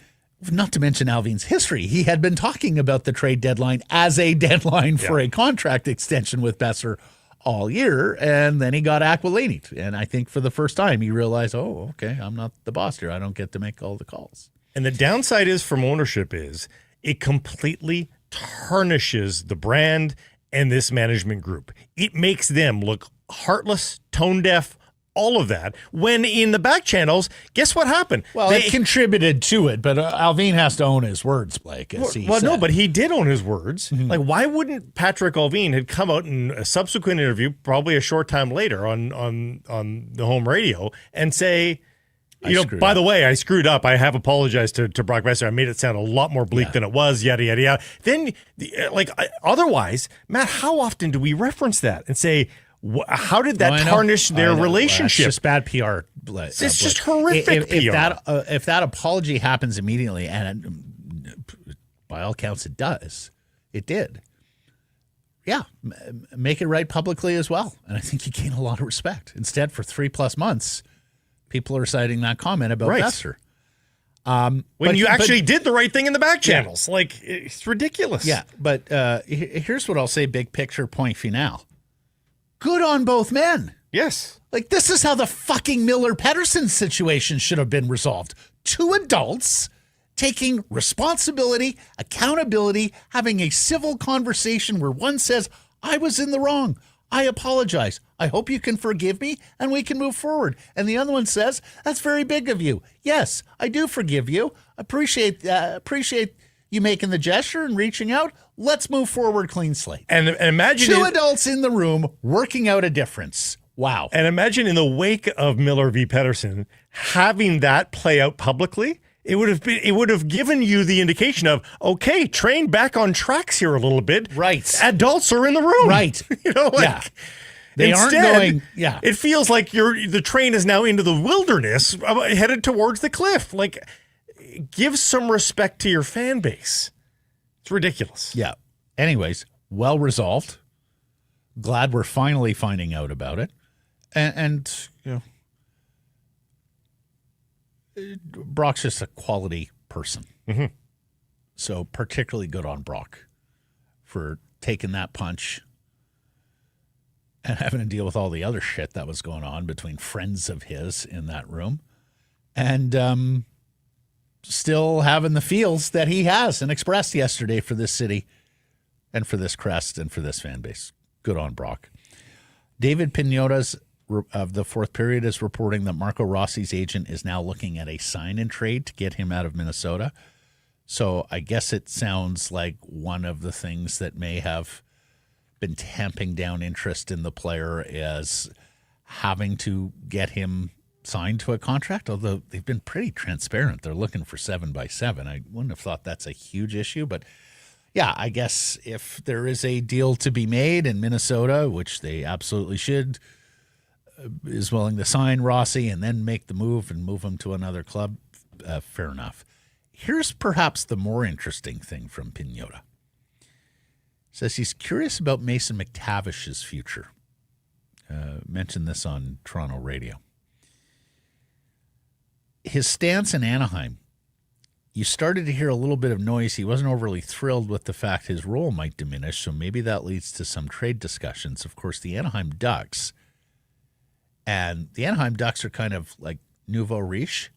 not to mention Allvin's history. He had been talking about the trade deadline as a deadline for a contract extension with Boeser all year, and then he got Aquilini. And I think for the first time he realized, oh, okay, I'm not the boss here. I don't get to make all the calls. And the downside is from ownership is it completely tarnishes the brand and this management group. It makes them look heartless, tone deaf, all of that. When in the back channels, guess what happened? Well, it contributed to it, but Alvin has to own his words, Blake. No, but he did own his words. Mm-hmm. Like, why wouldn't Patrick Alvin had come out in a subsequent interview, probably a short time later on the home radio, and say, by the way, I screwed up. I have apologized to Brock Boeser. I made it sound a lot more bleak than it was, yada, yada, yada. Then, otherwise, Matt, how often do we reference that and say, how did that tarnish their relationship? It's just bad PR. It's just horrific PR. If that apology happens immediately, and by all accounts it does, it did. Yeah, make it right publicly as well. And I think you gain a lot of respect. Instead, for 3+ months, people are citing that comment about Boeser. When you actually did the right thing in the back channels. Yeah. Like, it's ridiculous. Yeah, but here's what I'll say, big picture, point final. Good on both men. Yes. Like, this is how the fucking Miller-Pettersson situation should have been resolved. Two adults taking responsibility, accountability, having a civil conversation where one says, I was in the wrong. I apologize. I hope you can forgive me and we can move forward. And the other one says, that's very big of you. Yes, I do forgive you. Appreciate you making the gesture and reaching out. Let's move forward clean slate. And imagine two adults in the room working out a difference. Wow. And imagine in the wake of Miller v. Pettersson, having that play out publicly, it would have given you the indication of, okay, train back on tracks here a little bit. Right. Adults are in the room. Right. They aren't going. Yeah. It feels like the train is now into the wilderness, headed towards the cliff. Like, give some respect to your fan base. It's ridiculous. Yeah. Anyways, well resolved. Glad we're finally finding out about it. And Brock's just a quality person. Mm-hmm. So particularly good on Brock for taking that punch and having to deal with all the other shit that was going on between friends of his in that room. And still having the feels that he has and expressed yesterday for this city and for this crest and for this fan base. Good on Brock. David Pinota's of the fourth period is reporting that Marco Rossi's agent is now looking at a sign-in trade to get him out of Minnesota. So I guess it sounds like one of the things that may have been tamping down interest in the player is having to get him signed to a contract, although they've been pretty transparent. They're looking for 7x7. I wouldn't have thought that's a huge issue, but yeah, I guess if there is a deal to be made in Minnesota, which they absolutely should, is willing to sign Rossi and then make the move and move him to another club, fair enough. Here's perhaps the more interesting thing from Pinota. Says he's curious about Mason McTavish's future. Mentioned this on Toronto radio. His stance in Anaheim, you started to hear a little bit of noise. He wasn't overly thrilled with the fact his role might diminish, so maybe that leads to some trade discussions. Of course, the Anaheim Ducks, and the Anaheim Ducks are kind of like nouveau riche.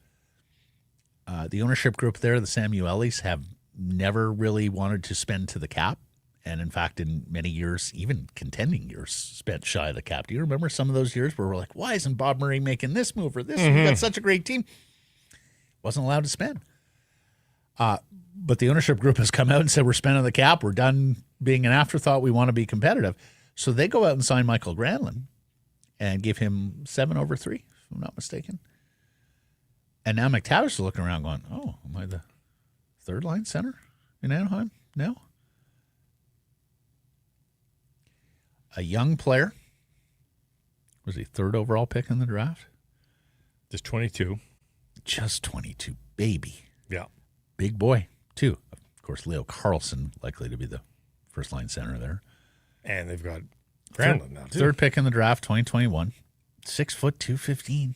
The ownership group there, the Samuelis, have never really wanted to spend to the cap, and in fact, in many years, even contending years, spent shy of the cap. Do you remember some of those years where we're like, why isn't Bob Murray making this move or this? Mm-hmm. We've got such a great team. Wasn't allowed to spend. But the ownership group has come out and said, we're spending the cap. We're done being an afterthought. We want to be competitive. So they go out and sign Michael Granlund and give him 7/3, if I'm not mistaken. And now McTavish is looking around going, oh, am I the third line center in Anaheim now? A young player. Was he third overall pick in the draft? Just 22. Just 22, baby. Yeah. Big boy, too. Of course, Leo Carlson likely to be the first-line center there. And they've got Granlund now, too. Third pick in the draft, 2021. 6 foot, 215.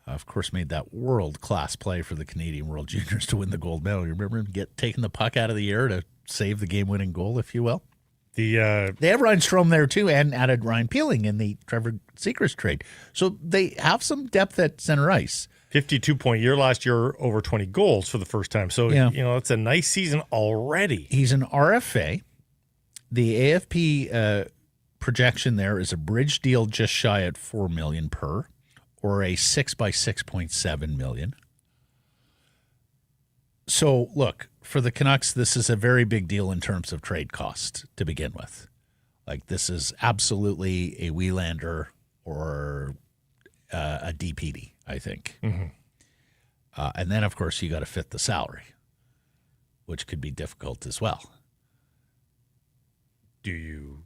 Of course, made that world-class play for the Canadian World Juniors to win the gold medal. You remember him taking the puck out of the air to save the game-winning goal, if you will? They have Ryan Strome there, too, and added Ryan Peeling in the Trevor Seekers trade. So they have some depth at center ice. 52-point year last year, over 20 goals for the first time. So, it's a nice season already. He's an RFA. The AFP projection there is a bridge deal just shy at $4 million per, or a 6 by $6.7 million. So, look, for the Canucks, this is a very big deal in terms of trade cost to begin with. Like, this is absolutely a Wielander or a DPD, I think. Mm-hmm. And then, of course, you got to fit the salary, which could be difficult as well. Do you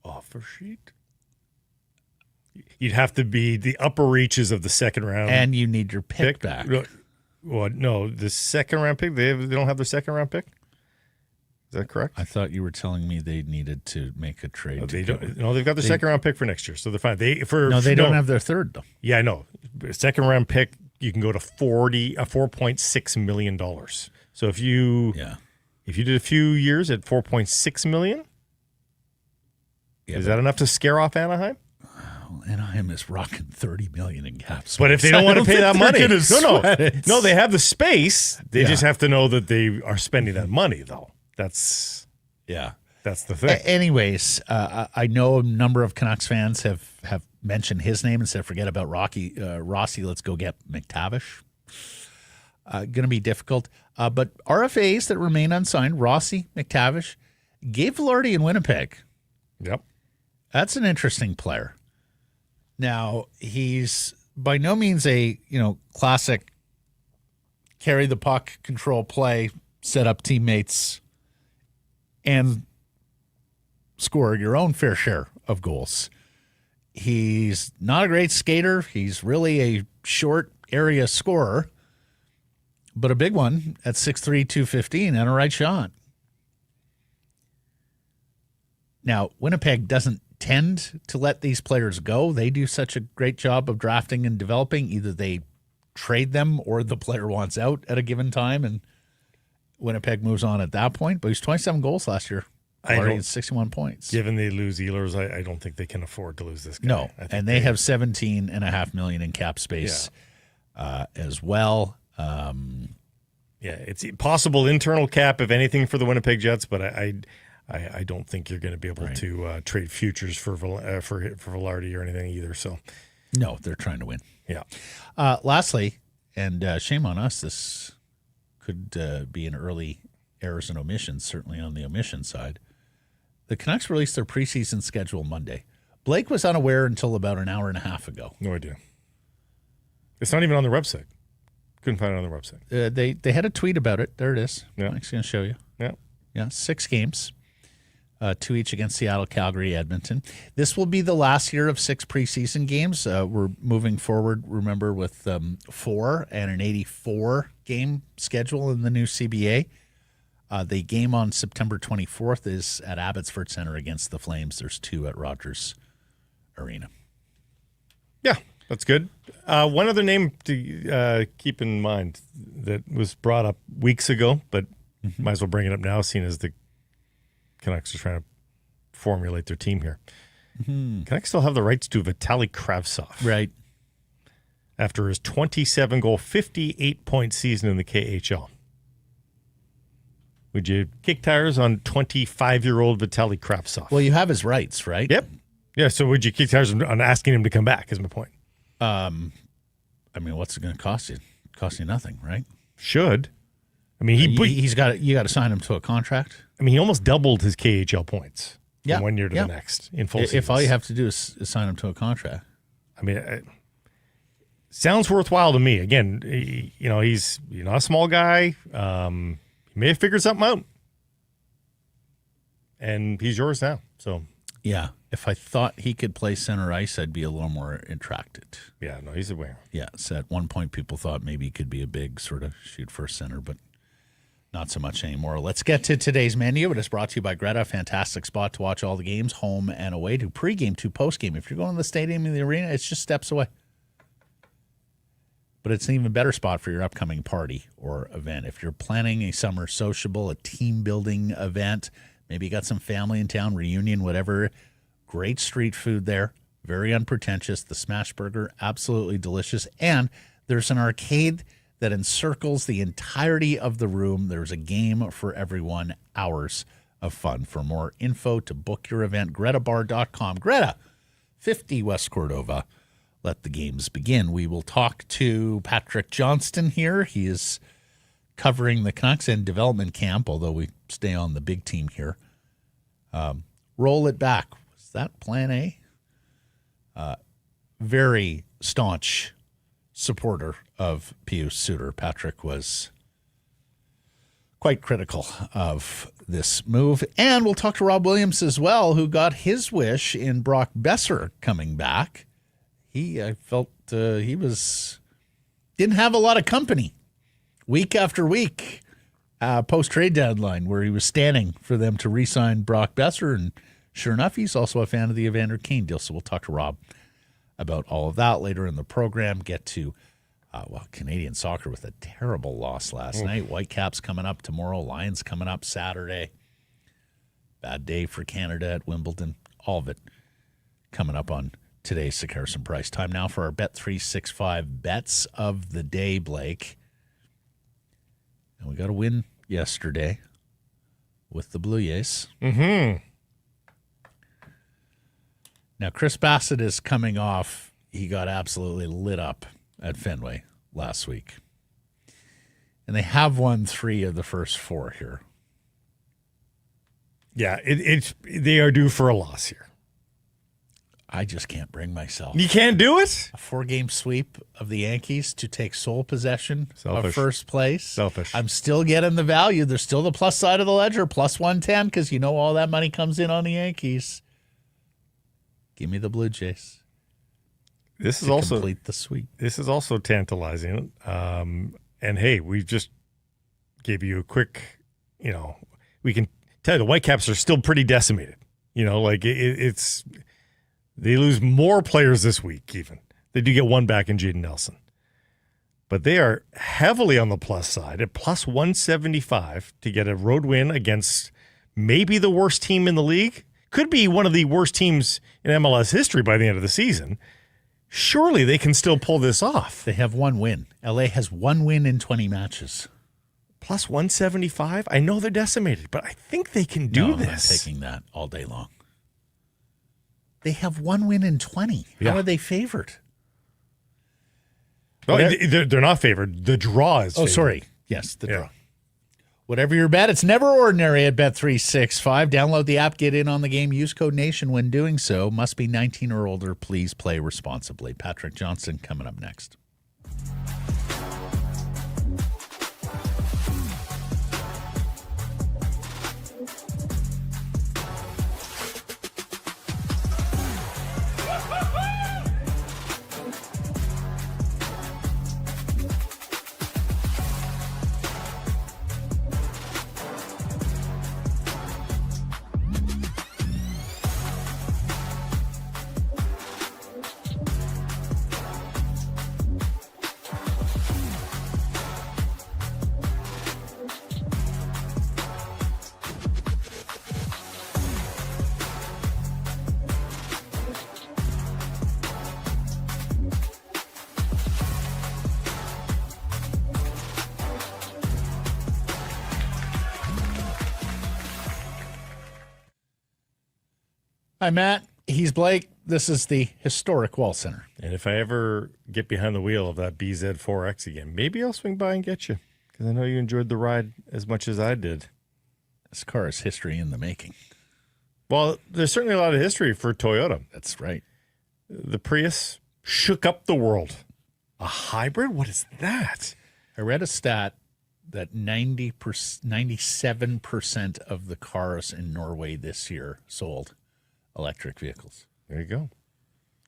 offer sheet? You'd have to be the upper reaches of the second round. And you need your pick back. Well, no, the second round pick, they don't have their second round pick? Is that correct? I thought you were telling me they needed to make a trade. They don't. No, they've got their second round pick for next year, so they're fine. They don't have their third though. Yeah, I know. Second round pick, you can go to $4.6 million. So if you did a few years at $4.6 million, is that enough to scare off Anaheim? Well, Anaheim is rocking $30 million in cap space. But if they don't want to pay that money, no, they have the space. They just have to know that they are spending that money, though. That's the thing. Anyways, I know a number of Canucks fans have mentioned his name and said, forget about Rossi, let's go get McTavish. Going to be difficult. But RFAs that remain unsigned, Rossi, McTavish, Gabe Vilardi in Winnipeg. Yep. That's an interesting player. Now, he's by no means a classic carry the puck, control play, set up teammates, and score your own fair share of goals. He's not a great skater. He's really a short area scorer, but a big one at 6'3", 215 and a right shot. Now, Winnipeg doesn't tend to let these players go. They do such a great job of drafting and developing. Either they trade them or the player wants out at a given time, and Winnipeg moves on at that point. But he's 27 goals last year. Already 61 points. Given they lose Ehlers, I don't think they can afford to lose this guy. No, and they have $17.5 million in cap space as well. It's possible internal cap, if anything, for the Winnipeg Jets, but I don't think you're going to be able to trade futures for Vilardi or anything either. So, no, they're trying to win. Yeah. Lastly, and shame on us, this could be an early errors and omissions, certainly on the omission side. The Canucks released their preseason schedule Monday. Blake was unaware until about an hour and a half ago. No idea. It's not even on their website. Couldn't find it on their website. They had a tweet about it. There it is. Yeah. Mike's going to show you. Yeah. 6 games. 2 each against Seattle, Calgary, Edmonton. This will be the last year of 6 preseason games. We're moving forward, remember, with 4 and an 84-game schedule in the new CBA. The game on September 24th is at Abbotsford Center against the Flames. There's 2 at Rogers Arena. Yeah, that's good. One other name to keep in mind that was brought up weeks ago, but might as well bring it up now, seeing as the Canucks are trying to formulate their team here. Canucks still have the rights to Vitaly Kravtsov. Right. After his 27-goal, 58-point season in the KHL. Would you kick tires on 25-year-old Vitaly Kravtsov? Well, you have his rights, right? Yep. Yeah, so would you kick tires on asking him to come back, is my point. I mean, what's it going to cost you? Cost you nothing, right? Should. I mean, you got to sign him to a contract. I mean, he almost doubled his KHL points from 1 year to the next in full seasons. If all you have to do is sign him to a contract. I mean, sounds worthwhile to me. Again, he's not a small guy. He may have figured something out. And he's yours now. So yeah, if I thought he could play center ice, I'd be a little more attracted. Yeah, no, he's a winger. Yeah, so at one point people thought maybe he could be a big sort of shoot first center, but not so much anymore. Let's get to today's menu. It is brought to you by Greta. Fantastic spot to watch all the games, home and away, to pregame, to postgame. If you're going to the stadium and the arena, it's just steps away. But it's an even better spot for your upcoming party or event. If you're planning a summer sociable, a team-building event, maybe you got some family in town, reunion, whatever, great street food there, very unpretentious. The Smash Burger, absolutely delicious. And there's an arcade that encircles the entirety of the room. There's a game for everyone, hours of fun. For more info to book your event, gretabar.com. Greta, 50 West Cordova. Let the games begin. We will talk to Patrick Johnston here. He is covering the Canucks and development camp, although we stay on the big team here. Roll it back. Was that plan A? Very staunch supporter of Pius Suter. Patrick was quite critical of this move. And we'll talk to Rob Williams as well, who got his wish in Brock Boeser coming back. I felt he didn't have a lot of company week after week post-trade deadline, where he was standing for them to re-sign Brock Boeser. And sure enough, he's also a fan of the Evander Kane deal. So we'll talk to Rob about all of that later in the program. Get to Canadian soccer with a terrible loss last night. Whitecaps coming up tomorrow. Lions coming up Saturday. Bad day for Canada at Wimbledon. All of it coming up on today's Sick Harrison Price. Time now for our Bet365 bets of the day, Blake. And we got a win yesterday with the Blue Jays. Mm-hmm. Now, Chris Bassett is coming off. He got absolutely lit up at Fenway last week. And they have won 3 of the first 4 here. Yeah, they are due for a loss here. I just can't bring myself. You can't do it? A 4-game sweep of the Yankees to take sole possession Selfish. of first place. Selfish. I'm still getting the value. There's still the plus side of the ledger, plus 110, because you know all that money comes in on the Yankees. Give me the Blue Jays. This is also complete the sweep. This is also tantalizing. And hey, we just gave you a quick, we can tell you the Whitecaps are still pretty decimated. It's they lose more players this week even. They do get one back in Jaden Nelson. But they are heavily on the plus side at plus 175 to get a road win against maybe the worst team in the league. Could be one of the worst teams in MLS history by the end of the season. Surely they can still pull this off. They have 1 win. LA has 1 win in 20 matches. Plus 175? I know they're decimated, but I think they can do this. I'm taking that all day long. They have 1 win in 20. How are they favored? No, they're not favored. The draw is favored. Oh, sorry. Yes, the draw. Whatever your bet, it's never ordinary at Bet365. Download the app, get in on the game. Use code NATION when doing so. Must be 19 or older. Please play responsibly. Patrick Johnston coming up next. Hi, Matt. He's Blake. This is the historic Wall Center. And if I ever get behind the wheel of that BZ4X again, maybe I'll swing by and get you, because I know you enjoyed the ride as much as I did. This car is history in the making. Well, there's certainly a lot of history for Toyota. That's right. The Prius shook up the world. A hybrid? What is that? I read a stat that 97% of the cars in Norway this year sold electric vehicles. There you go.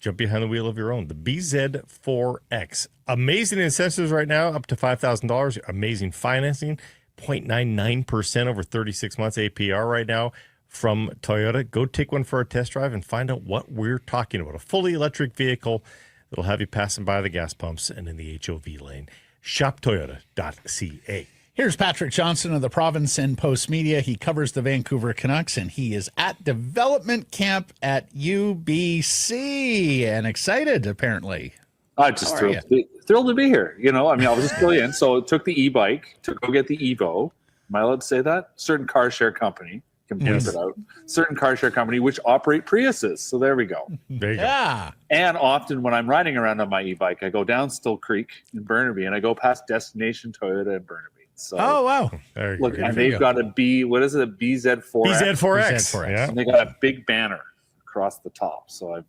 Jump behind the wheel of your own. The BZ4X. Amazing incentives right now, up to $5,000. Amazing financing, 0.99% over 36 months APR right now from Toyota. Go take one for a test drive and find out what we're talking about. A fully electric vehicle that'll have you passing by the gas pumps and in the HOV lane. ShopToyota.ca. Here's Patrick Johnston of the Province and Postmedia. He covers the Vancouver Canucks, and he is at development camp at UBC and excited, apparently. I'm just thrilled to be here. I was just still in, so took the e-bike to go get the Evo. Am I allowed to say that? Certain car share company. can bleep it out. Certain car share company which operate Priuses. So there we go. There you go. Yeah. And often when I'm riding around on my e-bike, I go down Still Creek in Burnaby and I go past Destination Toyota in Burnaby. So Oh, wow. There you look, go. and they've got a BZ4X. BZ4X. BZ4X. Yeah. And they got a big banner across the top. So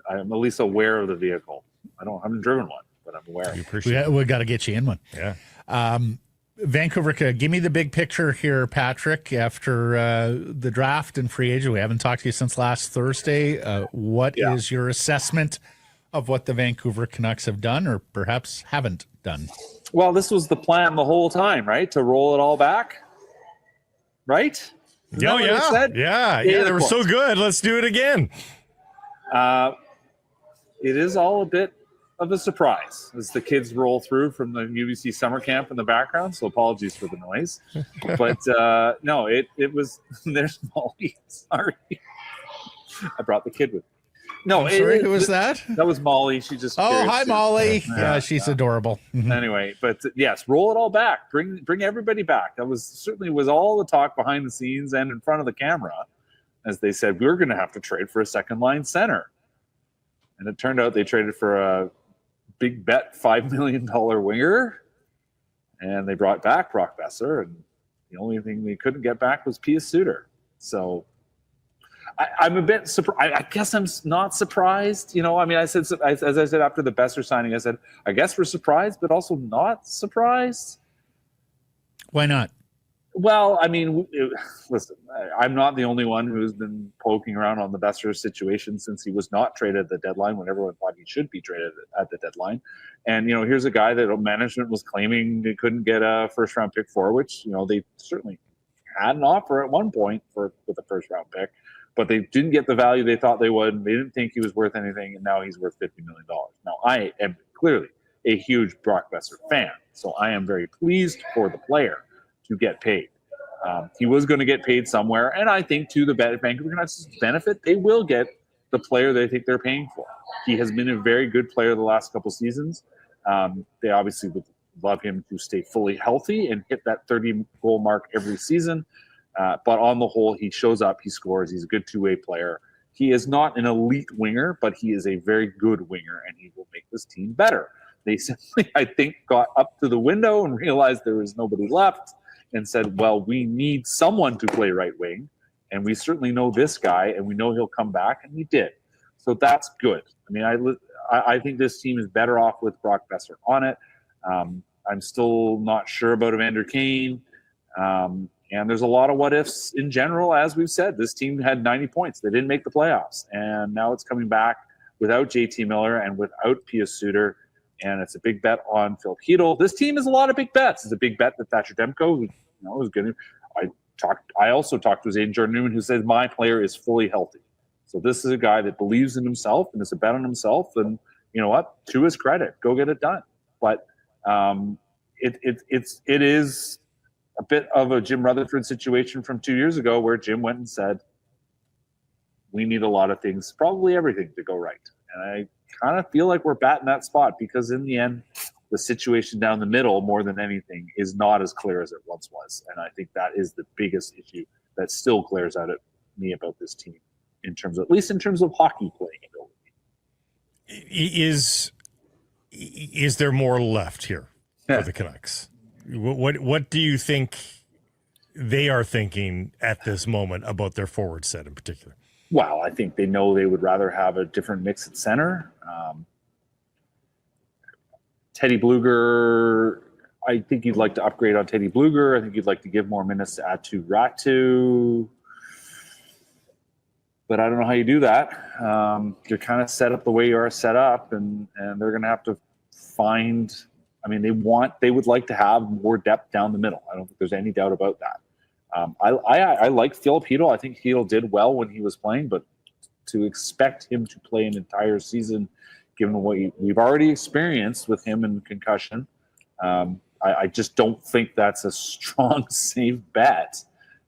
I'm at least aware of the vehicle. I haven't driven one, but I'm aware. You appreciate We got to get you in one. Yeah. Vancouver, give me the big picture here, Patrick, after the draft and free agent. We haven't talked to you since last Thursday. What is your assessment of what the Vancouver Canucks have done or perhaps haven't done? Well, this was the plan the whole time, right? To roll it all back, right? Isn't that what it said? Yeah. Yeah, They were so good. Let's do it again. It is all a bit of a surprise as the kids roll through from the UBC summer camp in the background. So apologies for the noise, but no, it was. There's Molly. Sorry, I brought the kid with me. No, Sorry, who was that? That was Molly. She just. Oh, hi, Molly. Yeah, Yeah, she's adorable. Mhm. Anyway, but yes, roll it all back. Bring everybody back. That was all the talk behind the scenes and in front of the camera, as they said we're going to have to trade for a second line center, and it turned out they traded for a big bet $5 million winger, and they brought back Brock Boeser, and the only thing they couldn't get back was Pius Suter. So I'm a bit surprised. I guess I'm not surprised. You know, I mean, I said, as I said after the Boeser signing, I said, I guess we're surprised, but also not surprised. Why not? Well, I mean, listen, I'm not the only one who's been poking around on the Boeser situation since he was not traded at the deadline when everyone thought he should be traded at the deadline. And, you know, here's a guy that management was claiming they couldn't get a first-round pick for, which, you know, they certainly had an offer at one point with a first-round pick, but they didn't get the value they thought they would. They didn't think he was worth anything, and now he's worth $50 million. Now, I am clearly a huge Brock Boeser fan, so I am very pleased for the player to get paid. He was going to get paid somewhere, and I think to the Vancouver Canucks' benefit, they will get the player they think they're paying for. He has been a very good player the last couple seasons. They obviously would love him to stay fully healthy and hit that 30-goal mark every season. But on the whole, he shows up, he scores, he's a good two-way player. He is not an elite winger, but he is a very good winger, and he will make this team better. They simply, I think, got up to the window and realized there was nobody left and said, well, we need someone to play right wing, and we certainly know this guy, and we know he'll come back, and he did. So that's good. I mean, I think this team is better off with Brock Boeser on it. I'm still not sure about Evander Kane, and there's a lot of what-ifs in general. As we've said, this team had 90 points. They didn't make the playoffs, and now it's coming back without JT Miller and without Pius Suter, and it's a big bet on Phil Hedl. This team is a lot of big bets. It's a big bet that Thatcher Demko, who was good. I also talked to his agent, Jordan Newman, who said my player is fully healthy. So this is a guy that believes in himself and is a bet on himself. And you know what? To his credit, go get it done. But it is a bit of a Jim Rutherford situation from 2 years ago where Jim went and said, we need a lot of things, probably everything, to go right. And I kind of feel like we're batting that spot because in the end, the situation down the middle, more than anything, is not as clear as it once was. And I think that is the biggest issue that still glares out at me about this team, in terms of, at least in terms of hockey playing ability. Is there more left here for the Canucks? What do you think they are thinking at this moment about their forward set in particular? Well, I think they know they would rather have a different mix at center. Teddy Bluger, I think you'd like to upgrade on Teddy Bluger. I think you'd like to give more minutes to Aatu Räty. But I don't know how you do that. You're kind of set up the way you are set up, and they're going to have to find. I mean, they would like to have more depth down the middle. I don't think there's any doubt about that. I like Philip Hedl. I think Hedl did well when he was playing, but to expect him to play an entire season, given what we've already experienced with him in concussion, I just don't think that's a strong, safe bet.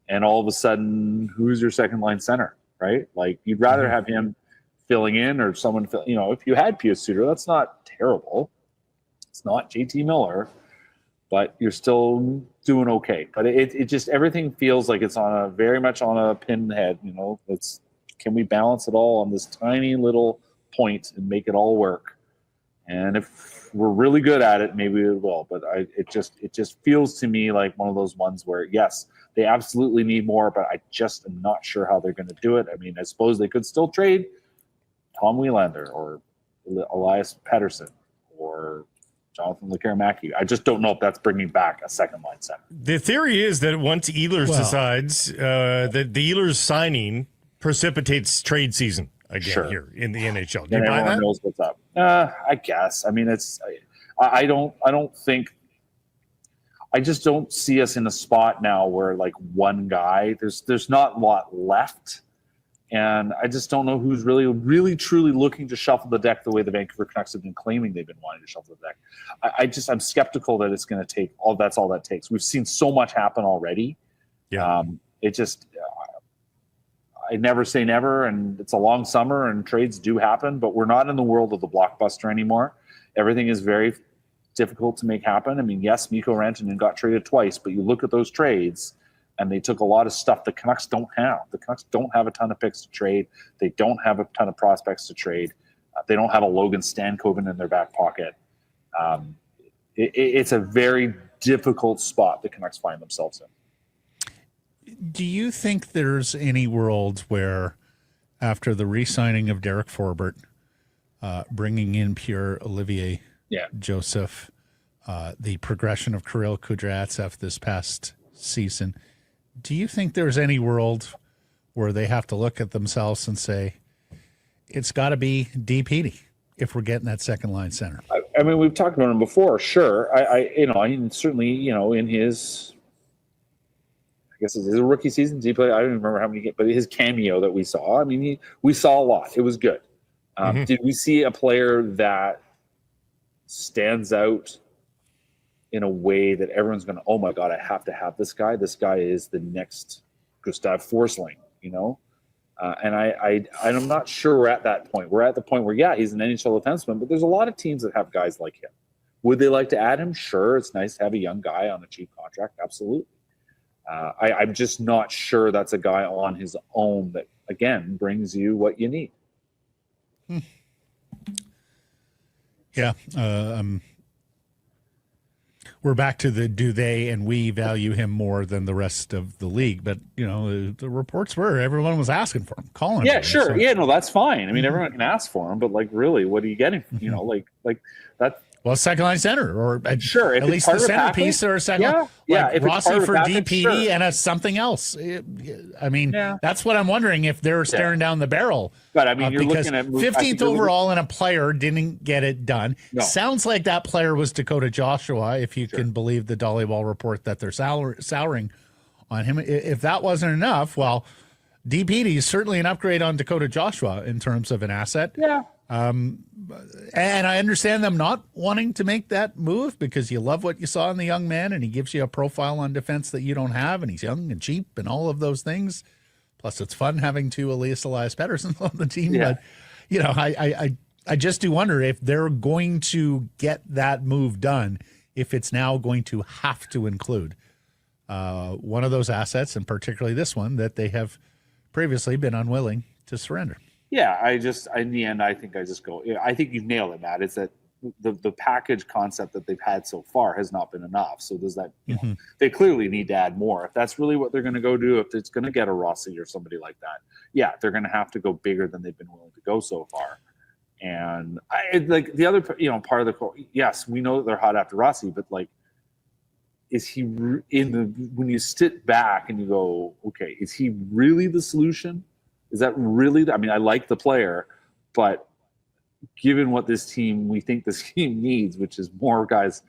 And all of a sudden, who's your second line center, right? Like, you'd rather have him filling in or someone, if you had Pius Suter, that's not terrible. It's not JT Miller, but you're still doing okay. But it just, everything feels like it's very much on a pinhead. Can we balance it all on this tiny little point and make it all work? And if we're really good at it, maybe it will. But it just feels to me like one of those ones where, yes, they absolutely need more, but I just am not sure how they're going to do it. I mean, I suppose they could still trade Tom Wielander or Elias Pettersson or Jonathan Lekkerimäki. I just don't know if that's bringing back a second line center. The theory is that once Ehlers decides that the Ehlers signing precipitates trade season again here in the NHL. Do you buy that? Knows what's up. I guess. I mean, I don't think. I just don't see us in a spot now where like one guy. There's not a lot left. And I just don't know who's really, truly looking to shuffle the deck the way the Vancouver Canucks have been claiming they've been wanting to shuffle the deck. I'm skeptical that it's going to take that's all that takes. We've seen so much happen already. Yeah. I never say never, and it's a long summer and trades do happen, but we're not in the world of the blockbuster anymore. Everything is very difficult to make happen. I mean, yes, Mikko Rantanen got traded twice, but you look at those trades, and they took a lot of stuff the Canucks don't have. The Canucks don't have a ton of picks to trade. They don't have a ton of prospects to trade. They don't have a Logan Stankoven in their back pocket. It's a very difficult spot the Canucks find themselves in. Do you think there's any world where, after the re-signing of Derek Forbort, bringing in Pierre-Olivier Joseph, the progression of Kirill Kudryavtsev this past season, do you think there's any world where they have to look at themselves and say, it's got to be DPD if we're getting that second line center? I mean, we've talked about him before. Sure. I certainly, in his, I guess it's his rookie season. Did he play? I don't remember how many, but his cameo that we saw, I mean, we saw a lot. It was good. Did we see a player that stands out in a way that everyone's going to, oh my God, I have to have this guy. This guy is the next Gustav Forsling, and I'm not sure we're at that point. We're at the point where, he's an NHL defenseman, but there's a lot of teams that have guys like him. Would they like to add him? Sure. It's nice to have a young guy on a cheap contract. Absolutely. I'm just not sure that's a guy on his own that, again, brings you what you need. Yeah. We're back to the do they and we value him more than the rest of the league. But, the reports were everyone was asking for him, calling him. Yeah, sure. So. Yeah, no, that's fine. I mean, everyone can ask for him, but, like, really, what are you getting? Like that. Well, second line center, or sure, at least the centerpiece, or a second. If Rossi for DPD and a something else. I mean, that's what I'm wondering if they're staring down the barrel. But I mean, you're looking at 15th overall and a player didn't get it done. No. Sounds like that player was Dakota Joshua, if you can believe the Dollyball report that they're souring on him. If that wasn't enough, well, DPD is certainly an upgrade on Dakota Joshua in terms of an asset. Yeah. And I understand them not wanting to make that move because you love what you saw in the young man, and he gives you a profile on defense that you don't have, and he's young and cheap and all of those things. Plus, it's fun having two Elias Pettersson on the team. Yeah. But, I just do wonder if they're going to get that move done, if it's now going to have to include one of those assets, and particularly this one that they have previously been unwilling to surrender. Yeah, in the end, I think I think you've nailed it, Matt. It's that the package concept that they've had so far has not been enough. So does that, they clearly need to add more. If that's really what they're going to go do, if it's going to get a Rossi or somebody like that, they're going to have to go bigger than they've been willing to go so far. And like the other, part of the, yes, we know that they're hot after Rossi, but like, is he when you sit back and you go, okay, is he really the solution? Is that really? I mean, I like the player, but given what we think this team needs, which is more guys,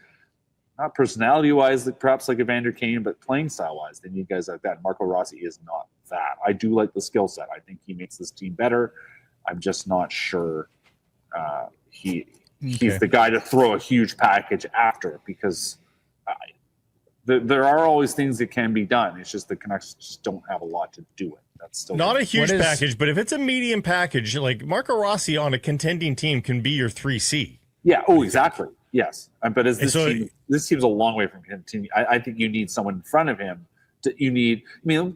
not personality-wise, perhaps like Evander Kane, but playing style-wise, they need guys like that. Marco Rossi is not that. I do like the skill set. I think he makes this team better. I'm just not sure he's the guy to throw a huge package after, because there are always things that can be done. It's just the Canucks just don't have a lot to do it. That's still not a huge package, but if it's a medium package, like Marco Rossi on a contending team can be your 3C. Yeah. Oh, exactly. Yes, but as And this team's a long way from continuing. I think you need someone in front of him.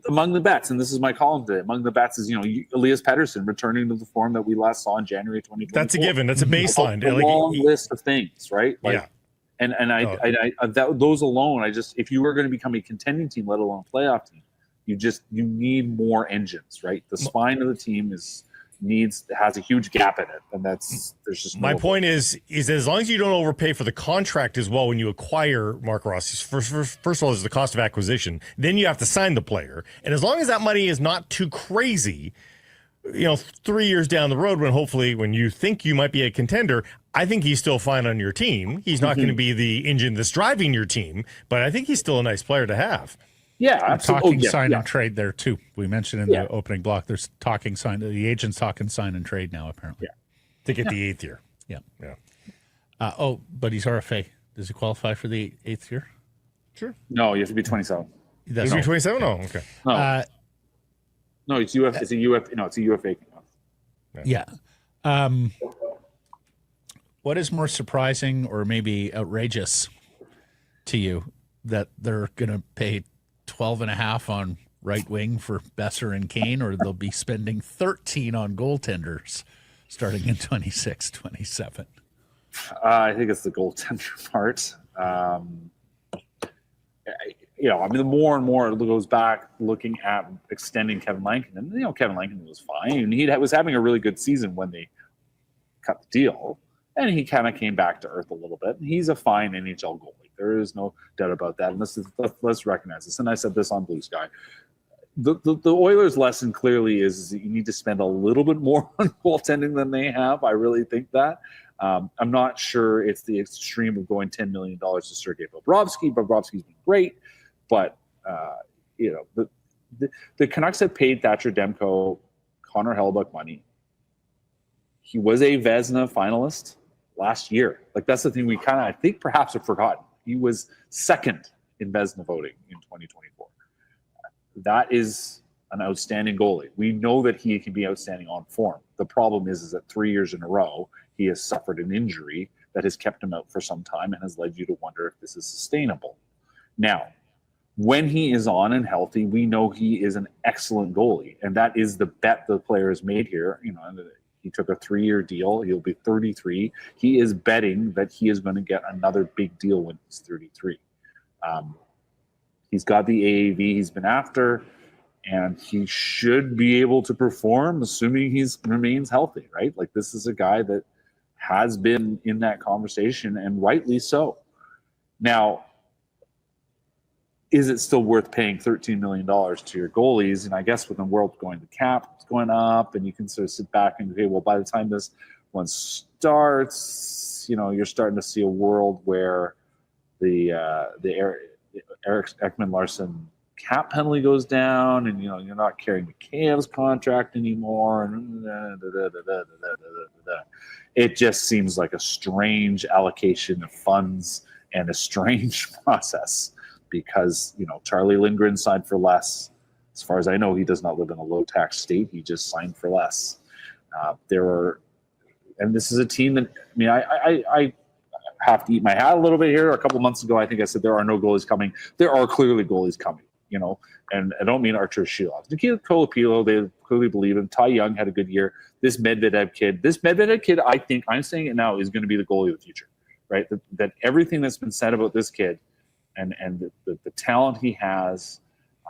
Among the bets, and this is my column today. Among the bets is Elias Pettersson returning to the form that we last saw in January 2024. That's a given. That's a baseline. A long list of things, right? Yeah. And those alone, if you were going to become a contending team, let alone a playoff team, you need more engines, right? The spine of the team has a huge gap in it, and there's just my point is as long as you don't overpay for the contract as well when you acquire Marco Rossi. First of all, there's the cost of acquisition. Then you have to sign the player, and as long as that money is not too crazy, 3 years down the road, when you think you might be a contender, I think he's still fine on your team. He's not going to be the engine that's driving your team, but I think he's still a nice player to have. Yeah, absolutely. Talking sign and trade there too. We mentioned in the opening block, there's talking sign. The agent's talking sign and trade now, apparently. Yeah, to get the 8th year. Yeah. But he's RFA. Does he qualify for the 8th year? Sure. No, you have to be 27. Is he 27? Oh, okay. No, it's UF. It's a UF. No, it's a UFA. Yeah. What is more surprising or maybe outrageous to you, that they're going to pay 12.5 on right wing for Boeser and Kane, or they'll be spending 13 on goaltenders starting in 26, 27? I think it's the goaltender part. The more and more it goes back looking at extending Kevin Lankinen. Kevin Lankinen was fine, and he was having a really good season when they cut the deal, and he kind of came back to earth a little bit. And he's a fine NHL goalie. There is no doubt about that. And let's recognize this. And I said this on Blue Sky. The Oilers' lesson clearly is that you need to spend a little bit more on goaltending than they have. I really think that. I'm not sure it's the extreme of going $10 million to Sergei Bobrovsky. Bobrovsky's been great, but the Canucks have paid Thatcher Demko, Connor Hellebuyck money. He was a Vezina finalist last year. That's the thing I think perhaps have forgotten. He was second in Vezina voting in 2024. That is an outstanding goalie. We know that he can be outstanding on form. The problem is that 3 years in a row, he has suffered an injury that has kept him out for some time and has led you to wonder if this is sustainable. Now, when he is on and healthy, we know he is an excellent goalie, and that is the bet the player has made here. He took a 3-year deal. He'll be 33. He is betting that he is going to get another big deal when he's 33. He's got the AAV he's been after, and he should be able to perform, assuming he remains healthy, right? This is a guy that has been in that conversation, and rightly so. Now, is it still worth paying $13 million to your goalies? And I guess with the world going to cap, it's going up, and you can sort of sit back and say, well, by the time this one starts, you're starting to see a world where the Eric Ekman-Larsson cap penalty goes down, and you're not carrying McCabe's contract anymore, and it just seems like a strange allocation of funds and a strange process. Because Charlie Lindgren signed for less. As far as I know, he does not live in a low-tax state. He just signed for less. And this is a team that I have to eat my hat a little bit here. A couple months ago, I think I said there are no goalies coming. There are clearly goalies coming. And I don't mean Archer Shilov. Nikita Kolopilo, they clearly believe him. Ty Young had a good year. This Medvedev kid, I think I'm saying it now, is going to be the goalie of the future, right? That everything that's been said about this kid. And the talent he has,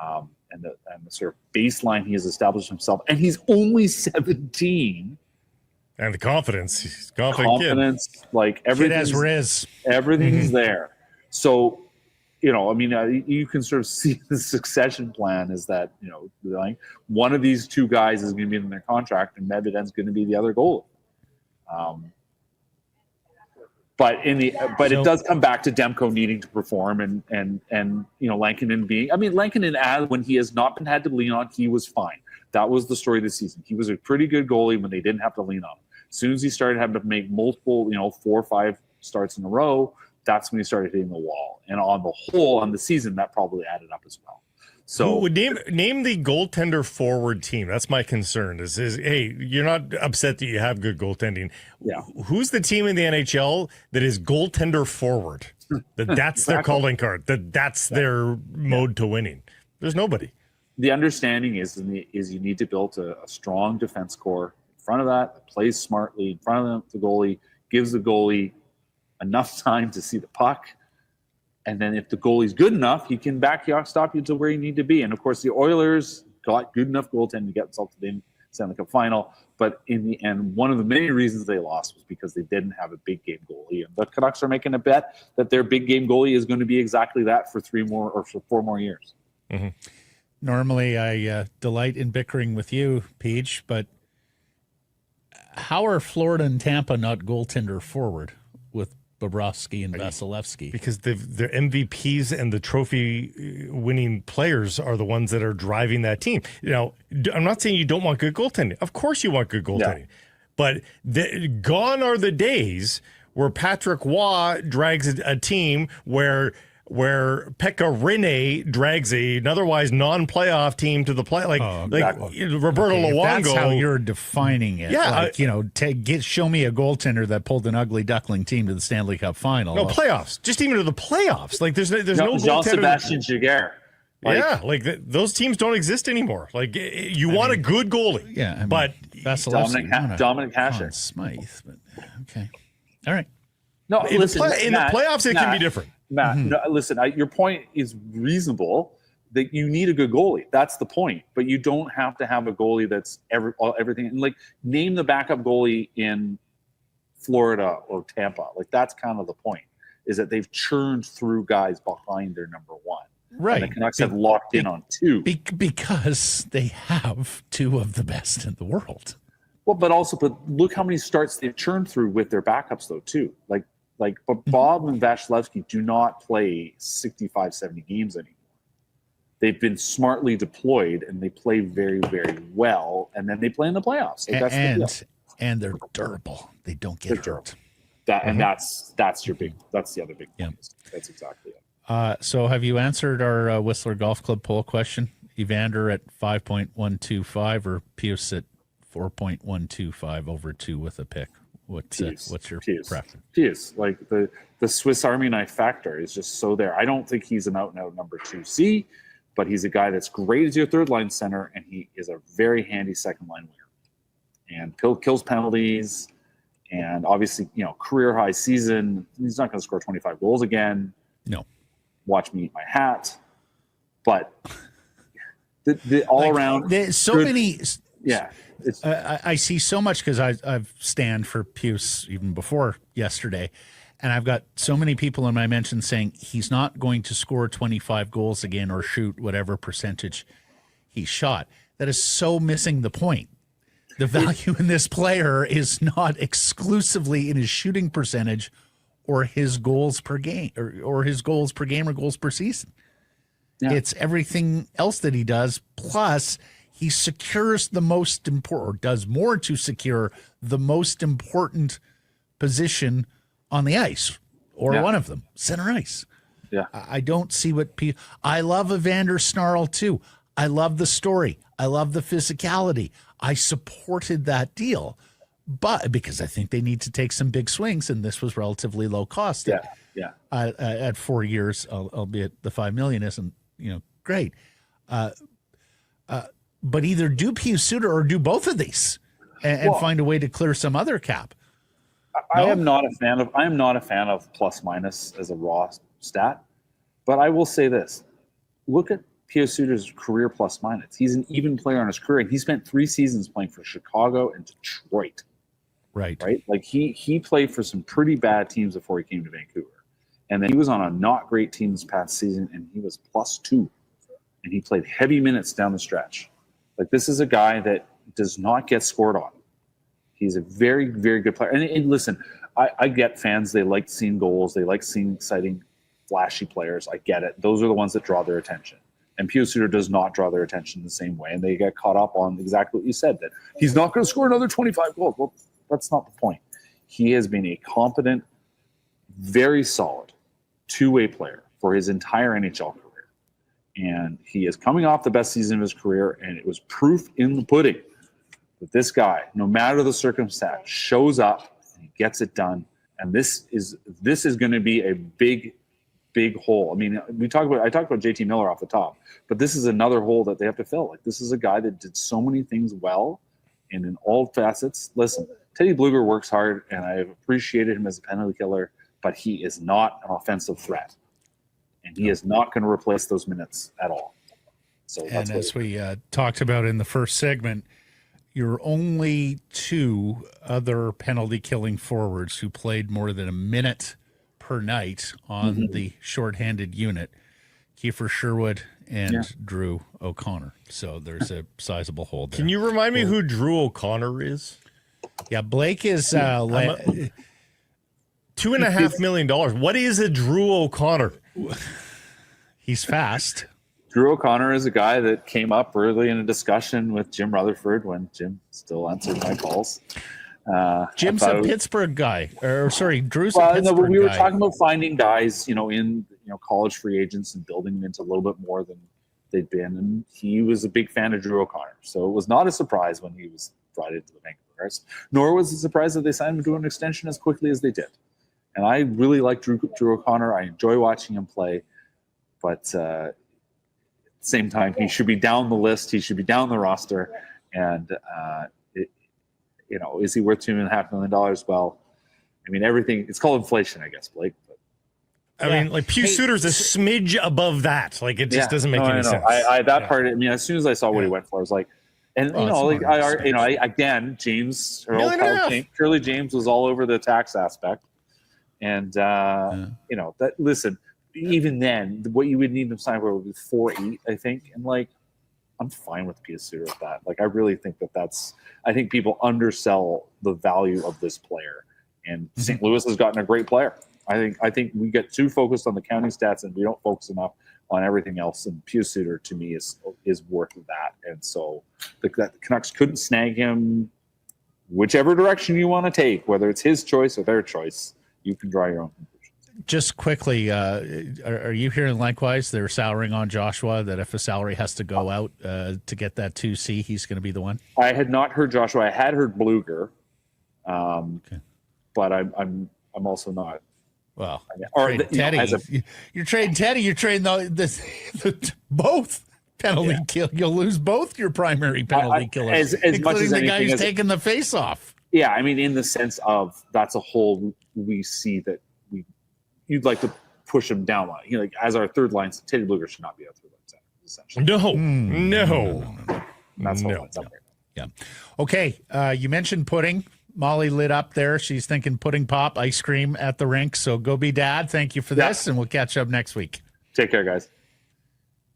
and the sort of baseline he has established himself, and he's only 17. And the confidence, he's confidence, kid. Everything has riz. Everything's there. So, you can sort of see the succession plan is that one of these two guys is going to be in their contract, and Medvedev's going to be the other goalie. But it does come back to Demko needing to perform and Lankinen being. Lankinen, when he has not been had to lean on, he was fine. That was the story of the season. He was a pretty good goalie when they didn't have to lean on him. As soon as he started having to make multiple, 4 or 5 starts in a row, that's when he started hitting the wall. And on the whole, on the season, that probably added up as well. So who would name the goaltender forward team? That's my concern. Is hey, you're not upset that you have good goaltending. Yeah. Who's the team in the NHL that is goaltender forward? That's their calling card. That's their mode to winning. There's nobody. The understanding is you need to build a strong defense core in front of that plays smartly in front of the goalie, gives the goalie enough time to see the puck. And then if the goalie's good enough, he can stop you to where you need to be. And, of course, the Oilers got good enough goaltending to get themselves to the Stanley Cup final. But in the end, one of the many reasons they lost was because they didn't have a big game goalie. And the Canucks are making a bet that their big game goalie is going to be exactly that for 4 more years. Mm-hmm. Normally, I delight in bickering with you, Peach, but how are Florida and Tampa not goaltender forward with Bobrovsky and Vasilevsky? Because their MVPs and the trophy-winning players are the ones that are driving that team. You know, I'm not saying you don't want good goaltending. Of course you want good goaltending. Yeah. But gone are the days where Patrick Waugh drags a team where Pekka Rinne drags an otherwise non-playoff team to the play, exactly. Roberto Luongo. That's how you're defining it. Yeah, show me a goaltender that pulled an ugly duckling team to the Stanley Cup final. No playoffs, just even to the playoffs. Like there's no Jean-Sébastien Giguère. Those teams don't exist anymore. Like you want a good goalie. Yeah, but Dominic Hasek. Smythe, but okay, all right. No, in the playoffs it can be different. Matt, no, listen, your point is reasonable that you need a good goalie. That's the point. But you don't have to have a goalie that's everything. And like, name the backup goalie in Florida or Tampa. Like, that's kind of the point, is that they've churned through guys behind their number one. Right. And the Canucks have locked in on two. Because they have two of the best in the world. Well, but look how many starts they've churned through with their backups, though, too. But Bob and Vasilevsky do not play 65, 70 games anymore. They've been smartly deployed, and they play very, very well, and then they play in the playoffs. And they're durable. They don't get hurt. And that's the other big point. Yeah. That's exactly it. So have you answered our Whistler Golf Club poll question? Evander at 5.125 or Pius at 4.125 over 2 with a pick? What's your preference? Pius, like the Swiss Army knife factor is just so there. I don't think he's an out-and-out number 2C, but he's a guy that's great as your third-line center, and he is a very handy second-line winger. And kills penalties, and obviously, career-high season. He's not going to score 25 goals again. No. Watch me eat my hat. But the all-around... There's so many... Yeah. I see so much because I've stand for Pius even before yesterday, and I've got so many people in my mentions saying he's not going to score 25 goals again or shoot whatever percentage he shot. That is so missing the point. The value in this player is not exclusively in his shooting percentage or his goals per game or his goals per game or goals per season. Yeah. It's everything else that he does, plus he secures the most important, or does more to secure the most important position on the ice, or one of them, center ice. Yeah, I don't see I love Evander Snarl too. I love the story. I love the physicality. I supported that deal, but because I think they need to take some big swings, and this was relatively low cost. At 4 years, albeit the $5 million isn't great. But either do Pius Suter or do both of these, and find a way to clear some other cap. I am not a fan of plus minus as a raw stat, but I will say this: look at Pius Suter's career plus minus. He's an even player on his career, and he spent 3 seasons playing for Chicago and Detroit. Right. Like he played for some pretty bad teams before he came to Vancouver, and then he was on a not great team this past season, and he was +2, and he played heavy minutes down the stretch. Like, this is a guy that does not get scored on. He's a very, very good player. And listen, I get fans. They like seeing goals. They like seeing exciting, flashy players. I get it. Those are the ones that draw their attention. And Pius Suter does not draw their attention the same way. And they get caught up on exactly what you said, that he's not going to score another 25 goals. Well, that's not the point. He has been a competent, very solid two-way player for his entire NHL career. And he is coming off the best season of his career, and it was proof in the pudding that this guy, no matter the circumstance, shows up and he gets it done. And this is going to be a big hole. I mean, I talked about JT Miller off the top, but this is another hole that they have to fill. Like, this is a guy that did so many things well and in all facets. Listen, Teddy Blueger works hard, and I've appreciated him as a penalty killer, but he is not an offensive threat. And he is not going to replace those minutes at all. So that's and as we talked about in the first segment, you're only two other penalty killing forwards who played more than a minute per night on the shorthanded unit, Kiefer Sherwood and Drew O'Connor. So there's a sizable hole there. Can you remind me who Drew O'Connor is? Yeah, Blake is $2.5 million. What is a Drew O'Connor? He's fast. Drew O'Connor is a guy that came up early in a discussion with Jim Rutherford when Jim still answered my calls. Jim's a Pittsburgh guy. Drew's a Pittsburgh guy. We were talking about finding guys, in college free agents and building them into a little bit more than they'd been. And he was a big fan of Drew O'Connor. So it was not a surprise when he was brought into the Vancouver Canucks, nor was it a surprise that they signed him to an extension as quickly as they did. And I really like Drew O'Connor. I enjoy watching him play. But at the same time, he should be down the list. He should be down the roster. And, is he worth $2.5 million? Well, I mean, everything, it's called inflation, I guess, Blake. But, I mean, like, Pius Suter's a smidge above that. Like, it just doesn't make any sense. Part, I mean, as soon as I saw what he went for, I was like, and, again, James, Shirley James was all over the tax aspect. And, listen, even then, what you would need to sign for would be 4.8, I think. And, like, I'm fine with Pius Suter with that. Like, I really think I think people undersell the value of this player. And St. Louis has gotten a great player. I think we get too focused on the counting stats and we don't focus enough on everything else. And Pius Suter, to me, is worth that. And so the Canucks couldn't snag him whichever direction you want to take, whether it's his choice or their choice. You can draw your own conclusions. Just quickly, are you hearing likewise they're souring on Joshua, that if a salary has to go out to get that 2C, he's going to be the one? I had not heard Joshua. I had heard Blueger, but I'm also not. Well, Teddy. You're trading Teddy. You're trading the both penalty kill. You'll lose both your primary penalty killers, as much as the guy who's taking the face off. Yeah, I mean, in the sense of that's a hole we see that you'd like to push him down on. Like, as our third line, Teddy Blueger should not be our third line center, essentially. No. That's all that's up right now. Yeah. Okay. You mentioned pudding. Molly lit up there. She's thinking pudding pop, ice cream at the rink. So go be dad. Thank you for this, and we'll catch up next week. Take care, guys.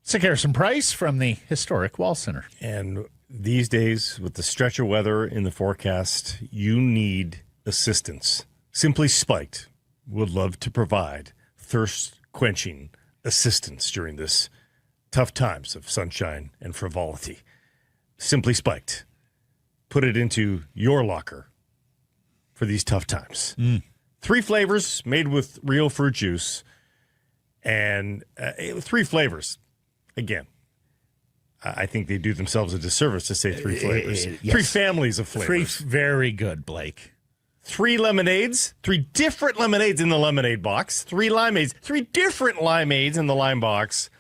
Sick Harrison Price from the historic Wall Center. And these days, with the stretch of weather in the forecast, you need assistance. Simply Spiked would love to provide thirst-quenching assistance during this tough times of sunshine and frivolity. Simply Spiked. Put it into your locker for these tough times. 3 flavors made with real fruit juice, and 3 flavors. Again, I think they do themselves a disservice to say 3 flavors. Yes. 3 families of flavors. 3 very good, Blake. 3 lemonades, 3 different lemonades in the lemonade box, 3 limeades, 3 different limeades in the lime box,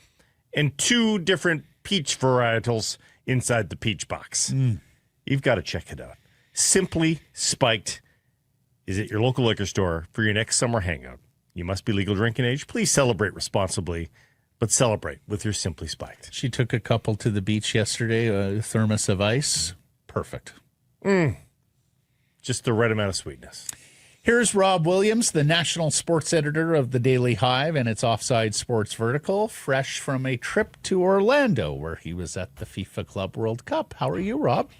and 2 different peach varietals inside the peach box. You've got to check it out. Simply Spiked is at your local liquor store for your next summer hangout. You must be legal drinking age. Please celebrate responsibly, but celebrate with your Simply Spiked. She took a couple to the beach yesterday, a thermos of ice. Perfect. Just the right amount of sweetness. Here's Rob Williams, the national sports editor of the Daily Hive and its Offside Sports vertical, fresh from a trip to Orlando where he was at the FIFA Club World Cup. How are you, Rob?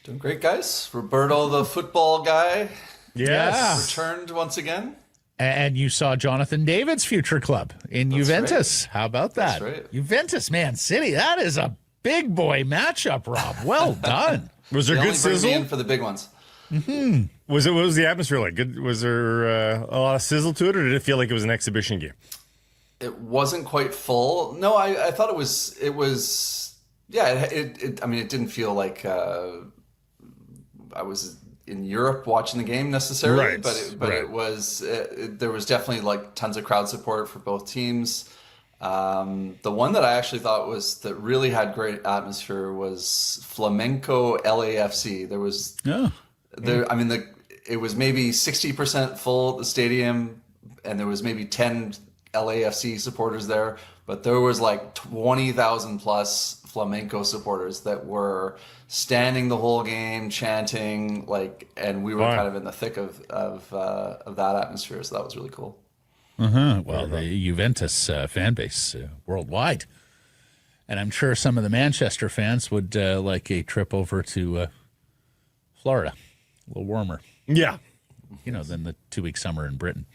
Doing great, guys. Roberto, the football guy, returned once again. And you saw Jonathan David's future club in Juventus. Right. How about that? That's right. Juventus, Man City. That is a big boy matchup, Rob. Well done. Was there good sizzle? In for the big ones. What was the atmosphere like? Good. Was there a lot of sizzle to it, or did it feel like it was an exhibition game? It wasn't quite full. No, I thought it was. Yeah, I mean, it didn't feel like I was in Europe watching the game necessarily, but it was. There was definitely like tons of crowd support for both teams. The one that I actually thought that really had great atmosphere was Flamenco LAFC. There was I mean, it was maybe 60% full, the stadium, and there was maybe 10 LAFC supporters there, but there was like 20,000 plus Flamenco supporters that were standing the whole game, chanting, and we were kind of in the thick of that atmosphere, so that was really cool. Well, the Juventus fan base worldwide. And I'm sure some of the Manchester fans would like a trip over to Florida, a little warmer. Yeah. Than the 2-week summer in Britain.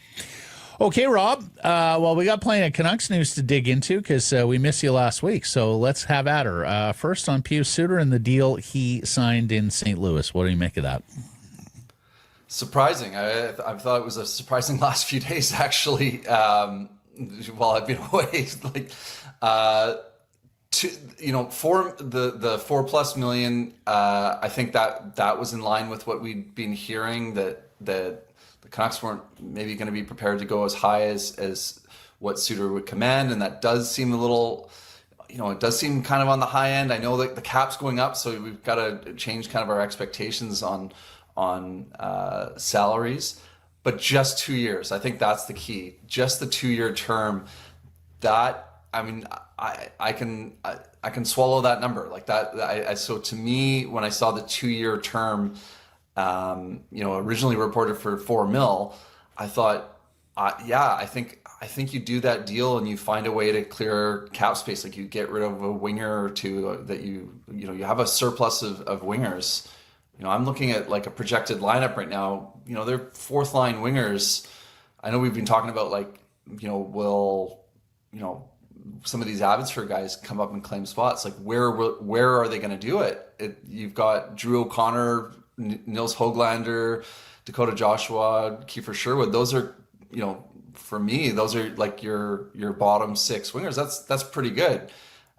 Okay, Rob. Well, we got plenty of Canucks news to dig into because we missed you last week. So let's have at her. First on Pius Suter and the deal he signed in St. Louis. What do you make of that? Surprising. I thought it was a surprising last few days, actually, while I've been away. For the $4+ million, I think that was in line with what we'd been hearing, that the Canucks weren't maybe going to be prepared to go as high as what Suter would command, and that does seem a little, it does seem kind of on the high end. I know that the cap's going up, so we've got to change kind of our expectations on salaries, but just 2 years. I think that's the key. Just the 2-year term. That, I mean, I can swallow that number like that. So to me, when I saw the 2-year term, originally reported for $4 million, I thought, I think you do that deal and you find a way to clear cap space. Like you get rid of a winger or two that you have a surplus of wingers. I'm looking at like a projected lineup right now. They're fourth line wingers. I know we've been talking about will some of these Abbotsford guys come up and claim spots? Like where are they going to do it? You've got Drew O'Connor, Nils Höglander, Dakota Joshua, Kiefer Sherwood. Those are, for me, those are like your bottom 6 wingers. That's pretty good.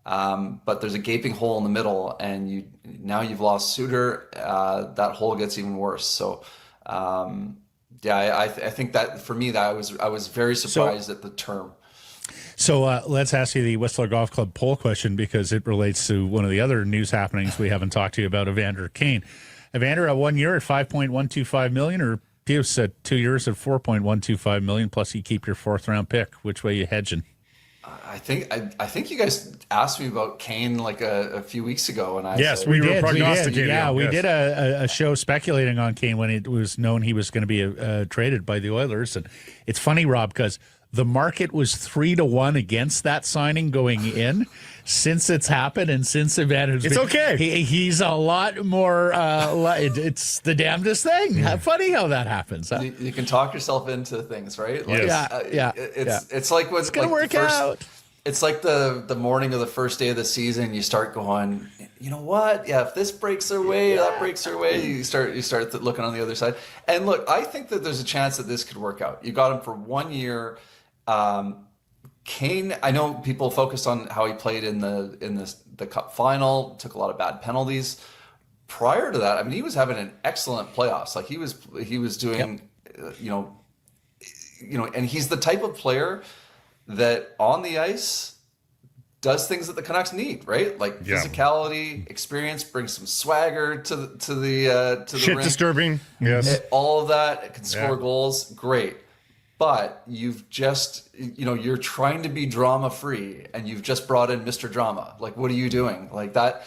But there's a gaping hole in the middle, and you've lost Suter. That hole gets even worse. So, I think that for me, that I was very surprised at the term. So let's ask you the Whistler Golf Club poll question because it relates to one of the other news happenings we haven't talked to you about, Evander Kane. Evander, a 1 year at $5.125 million, or Pius at 2 years at $4.125 million, plus you keep your 4th round pick. Which way you hedging? I think you guys asked me about Kane like a few weeks ago, and we were prognosticating. Yeah, we did a show speculating on Kane when it was known he was going to be traded by the Oilers, and it's funny, Rob, because the market was 3-1 against that signing going in. Since it's happened and since Evander's okay. He's a lot more. It's the damnedest thing. Funny how that happens. Huh? You can talk yourself into things, right? Like, It's like what's going to work out. It's like the morning of the first day of the season. You start going, you know what? Yeah, if this breaks their way, that breaks their way. You start looking on the other side. And look, I think that there's a chance that this could work out. You got him for 1 year. Kane, I know people focused on how he played in the Cup final, took a lot of bad penalties. Prior to that, I mean, he was having an excellent playoffs. Like he was doing, and he's the type of player that on the ice does things that the Canucks need, right? Like physicality, experience, brings some swagger to the shit rink. Disturbing, yes. All of that, it can score goals, great. But you've just, you're trying to be drama free, and you've just brought in Mr. Drama. Like, what are you doing? Like that.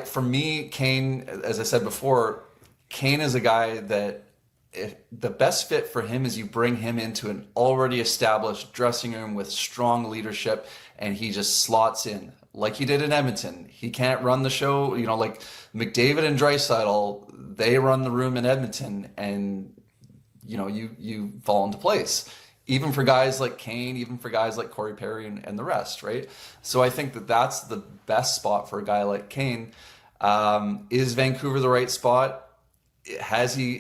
For me, Kane, as I said before, Kane is a guy that the best fit for him is you bring him into an already established dressing room with strong leadership, and he just slots in like he did in Edmonton. He can't run the show, like McDavid and Draisaitl, they run the room in Edmonton, and you fall into place, even for guys like Kane, even for guys like Corey Perry and the rest, right? So I think that's the best spot for a guy like Kane. Is Vancouver the right spot? has he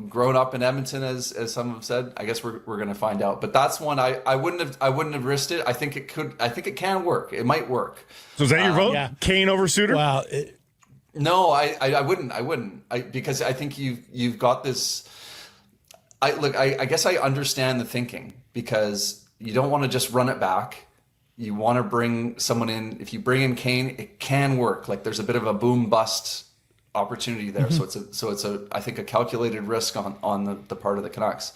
grown up in Edmonton as some have said? I guess we're going to find out. But that's one I wouldn't have risked it. I think it can work. It might work. So is that your vote? Yeah. Kane over Suter? Well, No, I wouldn't. Because I think you've got this. I guess I understand the thinking, because you don't want to just run it back. You want to bring someone in. If you bring in Kane, it can work. Like, there's a bit of a boom bust opportunity there. Mm-hmm. So it's I think a calculated risk on the part of the Canucks.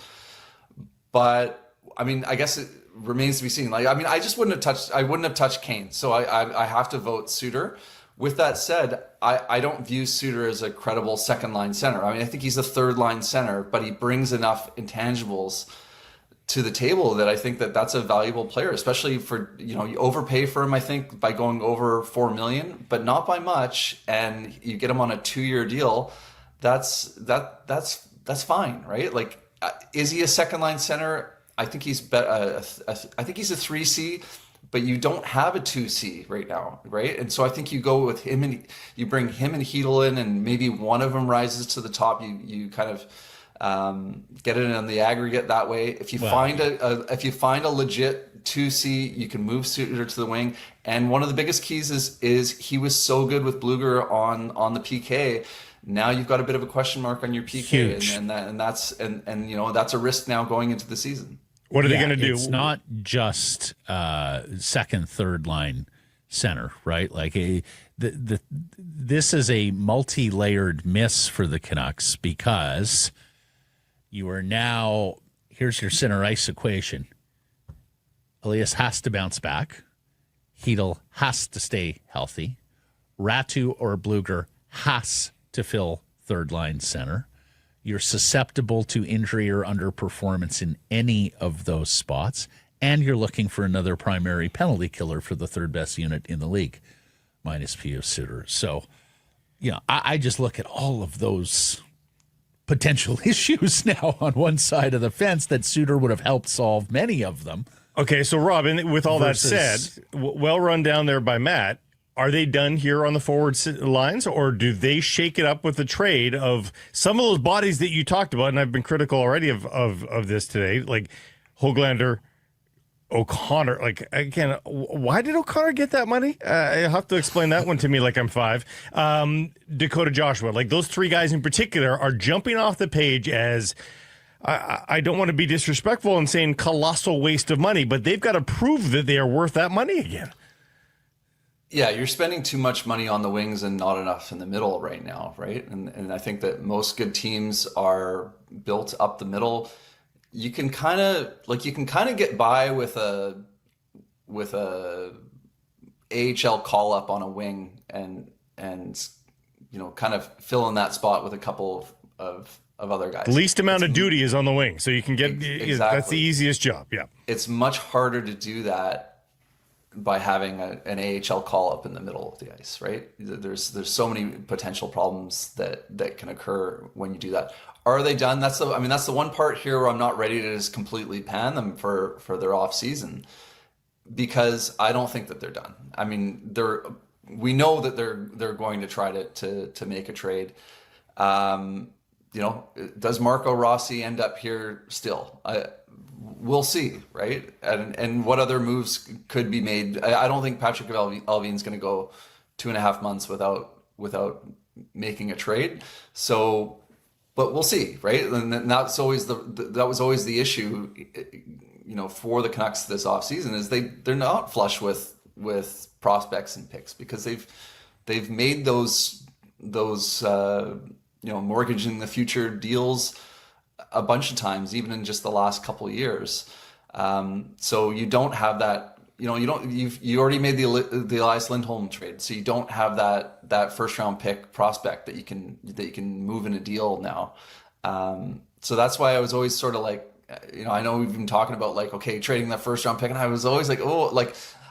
But I mean, I guess it remains to be seen. Like, I mean, I wouldn't have touched Kane. So I have to vote Suter. With that said, I don't view Suter as a credible second line center. I mean, I think he's a third line center, but he brings enough intangibles to the table that I think that's a valuable player, especially for, you overpay for him, I think, by going over $4 million, but not by much. And you get him on a 2-year deal. That's fine, right? Like, is he a second line center? I think he's I think he's a 3C, but you don't have a 2C right now, right? And so I think you go with him, and you bring him and Hedel in, and maybe one of them rises to the top. You kind of get it on the aggregate that way. If you find a legit 2C, you can move Suter to the wing. And one of the biggest keys is he was so good with Bluger on the PK. Now you've got a bit of a question mark on your PK, Huge. and that's that's a risk now going into the season. What are they going to do? It's not just second, third line center, right? Like this is a multi-layered miss for the Canucks, because you are now, here's your center ice equation. Elias has to bounce back. Hedel has to stay healthy. Räty or Bluger has to fill third line center. You're susceptible to injury or underperformance in any of those spots, and you're looking for another primary penalty killer for the third best unit in the league, minus Pius Suter. So, I just look at all of those potential issues now on one side of the fence that Suter would have helped solve many of them. Okay, so Robin, with all Versus- that said, well run down there by Matt. Are they done here on the forward lines, or do they shake it up with the trade of some of those bodies that you talked about? And I've been critical already of this today, like Höglander, O'Connor. Like, again, why did O'Connor get that money? You have to explain that one to me like I'm 5. Dakota Joshua, like those 3 guys in particular are jumping off the page as, I don't want to be disrespectful and saying colossal waste of money, but they've got to prove that they are worth that money again. Yeah, you're spending too much money on the wings and not enough in the middle right now, right? And I think that most good teams are built up the middle. You can kind of get by with a AHL call up on a wing and kind of fill in that spot with a couple of other guys. Least amount of duty is on the wing, so you can get Exactly. That's the easiest job. Yeah, it's much harder to do that by having an AHL call up in the middle of the ice, right? There's so many potential problems that can occur when you do that. Are they done? That's the one part here where I'm not ready to just completely pan them for their off season, because I don't think that they're done. I mean, we know that they're going to try to make a trade. Does Marco Rossi end up here still? We'll see, right? And what other moves could be made? I don't think Patrick Allvin's going to go 2.5 months without making a trade. So, but we'll see, right? And that's always that was always the issue, for the Canucks this offseason, is they're not flush with prospects and picks, because they've made those mortgaging the future deals a bunch of times, even in just the last couple of years. So you don't have that, you already made the Elias Lindholm trade. So you don't have that first round pick prospect that you can move in a deal now. So that's why I was always sort of like, I know we've been talking about like, okay, trading that first round pick. And I was always like,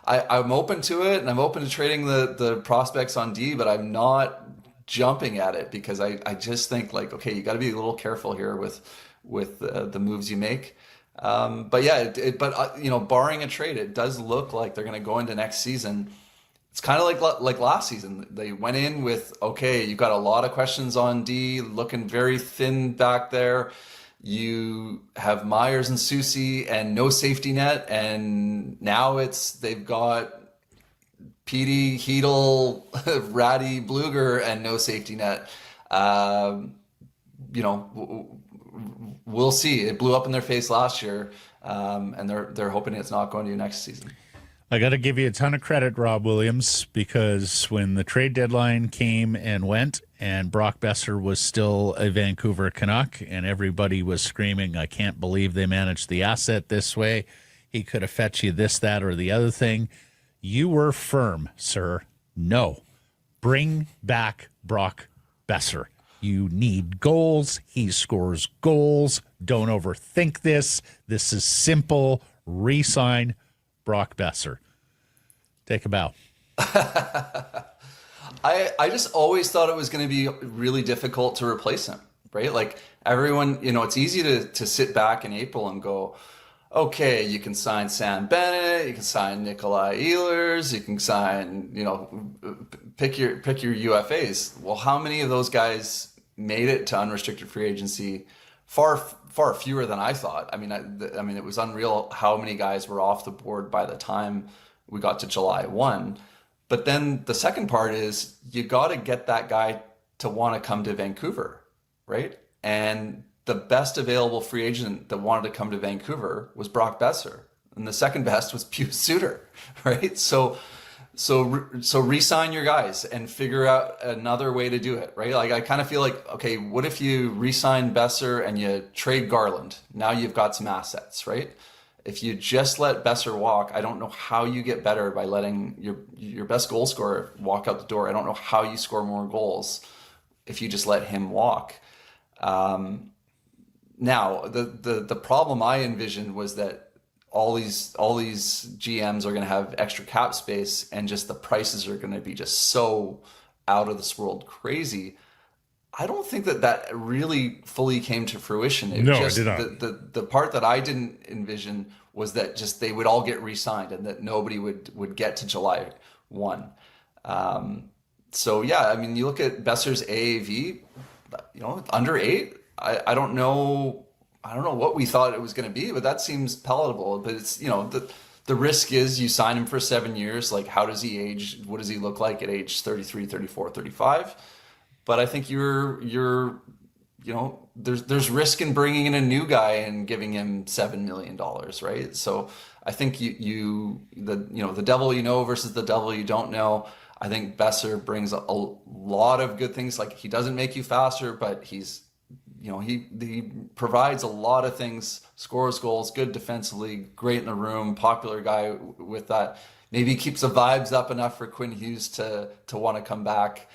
I'm open to it, and I'm open to trading the prospects on D, but I'm not jumping at it, because I just think like, okay, you got to be a little careful here with the moves you make. But yeah, barring a trade, it does look like they're going to go into next season it's kind of like last season. They went in with, okay, you've got a lot of questions on D, looking very thin back there. You have Myers and Susie and no safety net, and now they've got Petey, Hedel, Räty, Bluger, and no safety net. We'll see. It blew up in their face last year, and they're hoping it's not going to next season. I got to give you a ton of credit, Rob Williams, because when the trade deadline came and went and Brock Boeser was still a Vancouver Canuck and everybody was screaming, I can't believe they managed the asset this way. He could have fetched you this, that, or the other thing. You were firm, sir. No. Bring back Brock Boeser. You need goals. He scores goals. Don't overthink this. This is simple. Re-sign Brock Boeser. Take a bow. I just always thought it was going to be really difficult to replace him, right? Like everyone, it's easy to sit back in April and go, okay, you can sign Sam Bennett, you can sign Nikolai Ehlers, you can sign, pick your UFAs. Well, how many of those guys made it to unrestricted free agency? Far fewer than I thought. I mean, it was unreal how many guys were off the board by the time we got to July 1. But then the second part is you got to get that guy to want to come to Vancouver, right? And the best available free agent that wanted to come to Vancouver was Brock Boeser, and the second best was Pius Suter, right? So re-sign your guys and figure out another way to do it, right? Like I kind of feel like, okay, what if you re-sign Boeser and you trade Garland? Now you've got some assets, right? If you just let Boeser walk, I don't know how you get better by letting your best goal scorer walk out the door. I don't know how you score more goals if you just let him walk. Now, the problem I envisioned was that all these GMs are going to have extra cap space, and just the prices are going to be just so out of this world crazy. I don't think that really fully came to fruition. It did not. The part that I didn't envision was that just they would all get re-signed and that nobody would get to July 1. So yeah, I mean, you look at Boeser's AAV, under 8. I don't know what we thought it was going to be, but that seems palatable. But it's, the risk is you sign him for 7 years. Like, how does he age? What does he look like at age 33, 34, 35? But I think there's risk in bringing in a new guy and giving him $7 million, right? So I think the devil versus the devil you don't know. I think Boeser brings a lot of good things. Like, he doesn't make you faster, but he provides a lot of things, scores goals, good defensively, great in the room, popular guy with that. Maybe keeps the vibes up enough for Quinn Hughes to want to come back.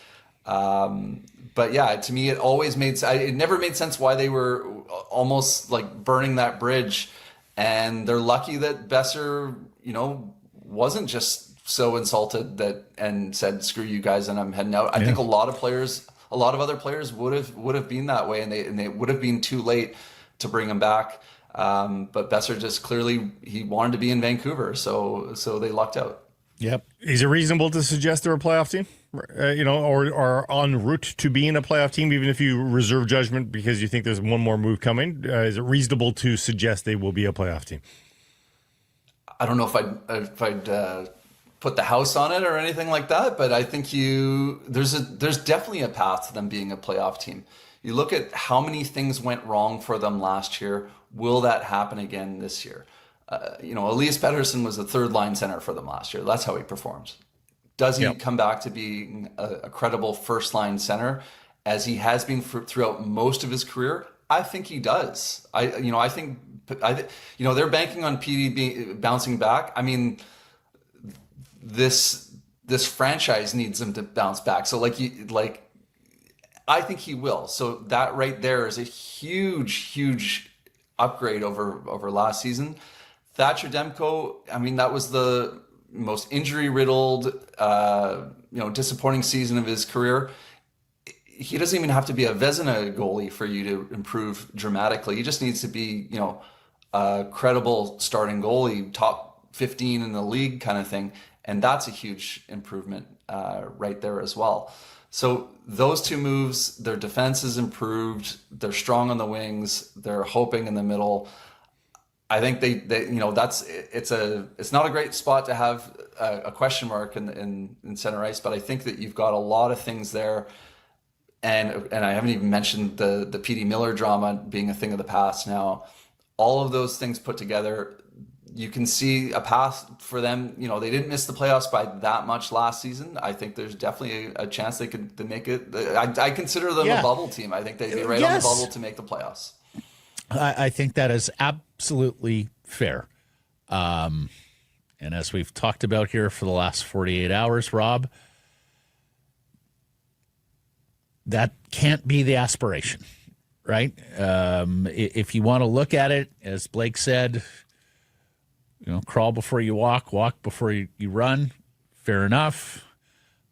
But yeah, to me, it never made sense why they were almost like burning that bridge. And they're lucky that Boeser, wasn't just so insulted and said, screw you guys, and I'm heading out. I think a lot of other players would have been that way, and they would have been too late to bring him back. But Boeser just clearly, he wanted to be in Vancouver, so they lucked out. Yep. Is it reasonable to suggest they're a playoff team? Or en route to being a playoff team, even if you reserve judgment because you think there's one more move coming? Is it reasonable to suggest they will be a playoff team? I don't know if I'd put the house on it or anything like that, but I think there's definitely a path to them being a playoff team. You look at how many things went wrong for them last year. Will that happen again this year? Elias Pettersson was a third line center for them last year. That's how he performed. Does he come back to being a credible first line center as he has been throughout most of his career? I think he does. I think they're banking on PD bouncing back. I mean, this franchise needs him to bounce back. So I think he will. So that right there is a huge upgrade over last season. Thatcher Demko, I mean, that was the most injury-riddled, disappointing season of his career. He doesn't even have to be a Vezina goalie for you to improve dramatically. He just needs to be, a credible starting goalie, top 15 in the league kind of thing. And that's a huge improvement right there as well. So those two moves, their defense is improved. They're strong on the wings. They're hoping in the middle. I think they it's not a great spot to have a question mark in center ice, but I think that you've got a lot of things there. And I haven't even mentioned the PD Miller drama being a thing of the past now. All of those things put together, you can see a path for them. They didn't miss the playoffs by that much last season. I think there's definitely a chance they could make it. I consider them a bubble team. I think they'd be right on the bubble to make the playoffs. I think that is absolutely fair. And as we've talked about here for the last 48 hours, Rob, that can't be the aspiration, right? If you want to look at it, as Blake said, crawl before you walk before you run. Fair enough.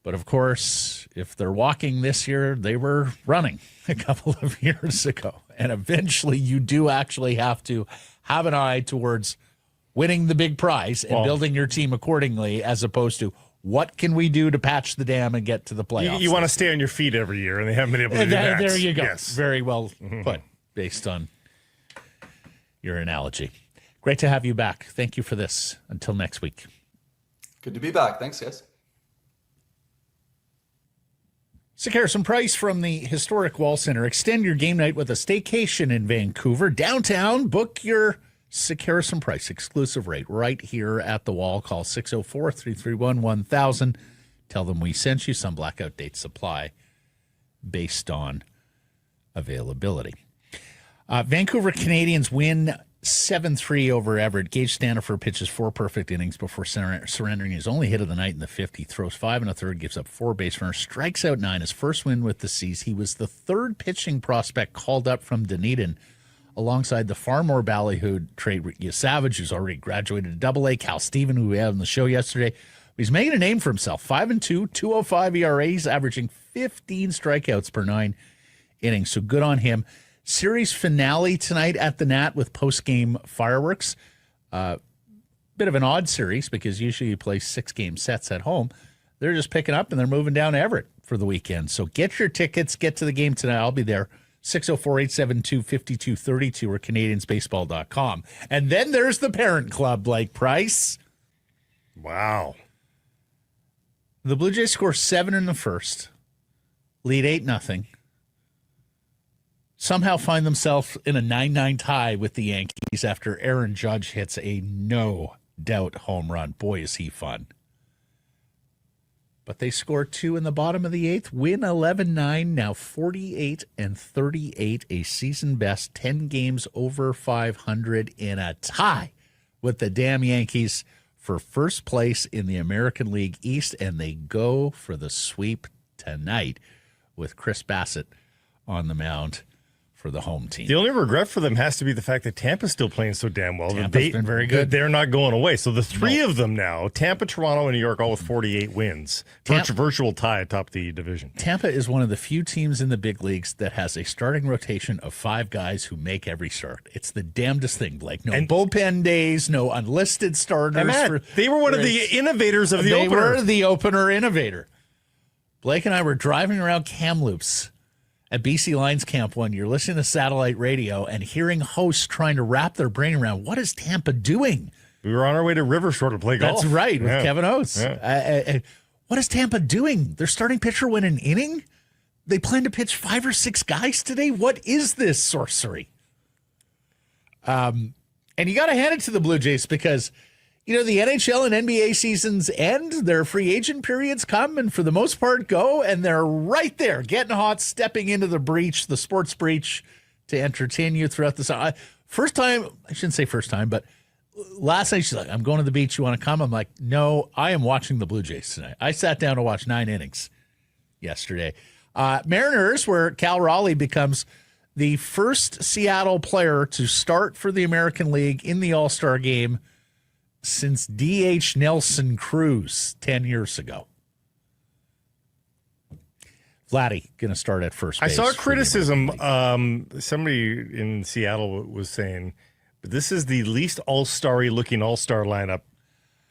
But of course, if they're walking this year, they were running a couple of years ago. And eventually you do actually have to have an eye towards winning the big prize and building your team accordingly, as opposed to what can we do to patch the dam and get to the playoffs. You want to stay on your feet every year, and they haven't been able to do that. There you go. Yes. Very well put, based on your analogy. Great to have you back. Thank you for this. Until next week. Good to be back. Thanks, guys. Sick Harrison Price from the historic Wall Center. Extend your game night with a staycation in Vancouver. Downtown, book your Sick Harrison Price exclusive rate right here at the Wall. Call 604-331-1000. Tell them we sent you. Some blackout dates supply based on availability. Vancouver Canadians win 7-3 over Everett. Gage Stanifer pitches 4 perfect innings before surrendering his only hit of the night in the 5th. He throws 5 1/3, gives up 4 base runners, strikes out 9. His first win with the Seas. He was the 3rd pitching prospect called up from Dunedin, alongside the far more ballyhooed Trey Savage, who's already graduated to Double-A, Cal Steven, who we had on the show yesterday. He's making a name for himself. 5-2, 2.05 ERA. He's averaging 15 strikeouts per 9 innings. So good on him. Series finale tonight at the Nat with post-game fireworks. Bit of an odd series because usually you play 6-game sets at home. They're just picking up and they're moving down to Everett for the weekend. So get your tickets. Get to the game tonight. I'll be there. 604-872-5232 or CanadiansBaseball.com. And then there's the parent club, Blake Price. Wow. The Blue Jays score 7 in the first, lead 8-0. Somehow find themselves in a 9-9 tie with the Yankees after Aaron Judge hits a no-doubt home run. Boy, is he fun. But they score 2 in the bottom of the 8th, win 11-9, now 48-38, a season best, 10 games over 500 in a tie with the damn Yankees for first place in the American League East, and they go for the sweep tonight with Chris Bassett on the mound for the home team. The only regret for them has to be the fact that Tampa's still playing so damn well. Tampa's been very good. They're not going away. So the 3 of them now, Tampa, Toronto, and New York, all with 48 wins. Virtual tie atop the division. Tampa is one of the few teams in the big leagues that has a starting rotation of 5 guys who make every start. It's the damnedest thing, Blake. No bullpen days, no unlisted starters. They were one of the innovators of the opener. They were the opener innovator. Blake and I were driving around Kamloops at BC Lions camp one year, listening to satellite radio and hearing hosts trying to wrap their brain around, what is Tampa doing? We were on our way to Rivershore to play golf. That's right, with Kevin Oates. Yeah. What is Tampa doing? Their starting pitcher went an inning? They plan to pitch 5 or 6 guys today? What is this sorcery? And you got to hand it to the Blue Jays because, the NHL and NBA seasons end, their free agent periods come, and for the most part go, and they're right there, getting hot, stepping into the breach, the sports breach, to entertain you throughout the summer. First time, I shouldn't say first time, but last night she's like, I'm going to the beach, you want to come? I'm like, no, I am watching the Blue Jays tonight. I sat down to watch 9 innings yesterday. Mariners, where Cal Raleigh becomes the first Seattle player to start for the American League in the All-Star game since D.H. Nelson Cruz 10 years ago. Vladdy going to start at first base. I saw a criticism. Somebody in Seattle was saying, but this is the least all-starry looking all-star lineup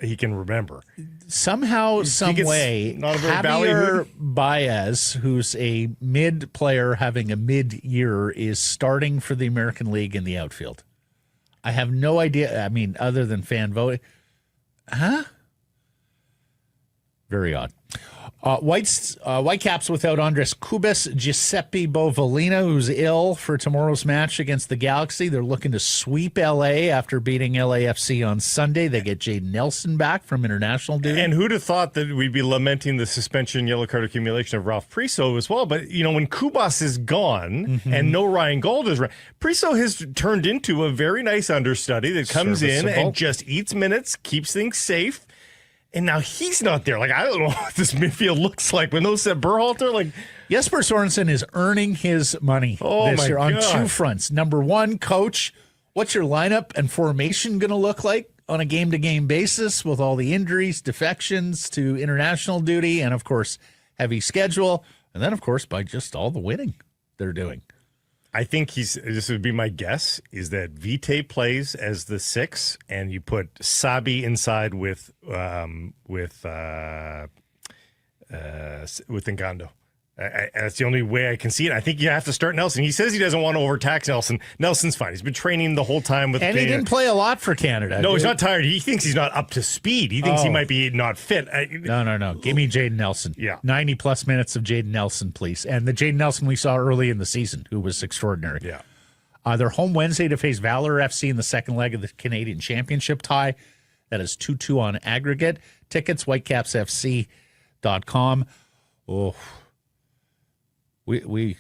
he can remember. Somehow, some way, not a very Javier Baez, who's a mid player having a mid-year, is starting for the American League in the outfield. I have no idea. I mean, other than fan voting. Huh? Very odd. Whitecaps without Andres Cubas, Giuseppe Bovalina, who's ill for tomorrow's match against the Galaxy. They're looking to sweep LA after beating LAFC on Sunday. They get Jaden Nelson back from international duty. And who'd have thought that we'd be lamenting the suspension yellow card accumulation of Ralph Priso as well? But, when Cubas is gone and no Ryan Gold is around, Priso has turned into a very nice understudy that comes in and just eats minutes, keeps things safe. And now he's not there. Like, I don't know what this midfield looks like when those set Berhalter, like... Jesper Sorensen is earning his money this year on two fronts. Number one, coach, what's your lineup and formation going to look like on a game-to-game basis with all the injuries, defections to international duty, and, of course, heavy schedule. And then, of course, by just all the winning they're doing. I think this would be my guess, is that Vite plays as the 6, and you put Sabi inside with Ngando. That's the only way I can see it. I think you have to start Nelson. He says he doesn't want to overtax Nelson. Nelson's fine. He's been training the whole time with. And he didn't play a lot for Canada. No, he's not tired. He thinks he's not up to speed. He thinks he might be not fit. No. Give me Jaden Nelson. Yeah. 90-plus minutes of Jaden Nelson, please. And the Jaden Nelson we saw early in the season, who was extraordinary. Yeah. They're home Wednesday to face Valor FC in the second leg of the Canadian Championship tie. That is 2-2 on aggregate. Tickets, whitecapsfc.com. Oh, it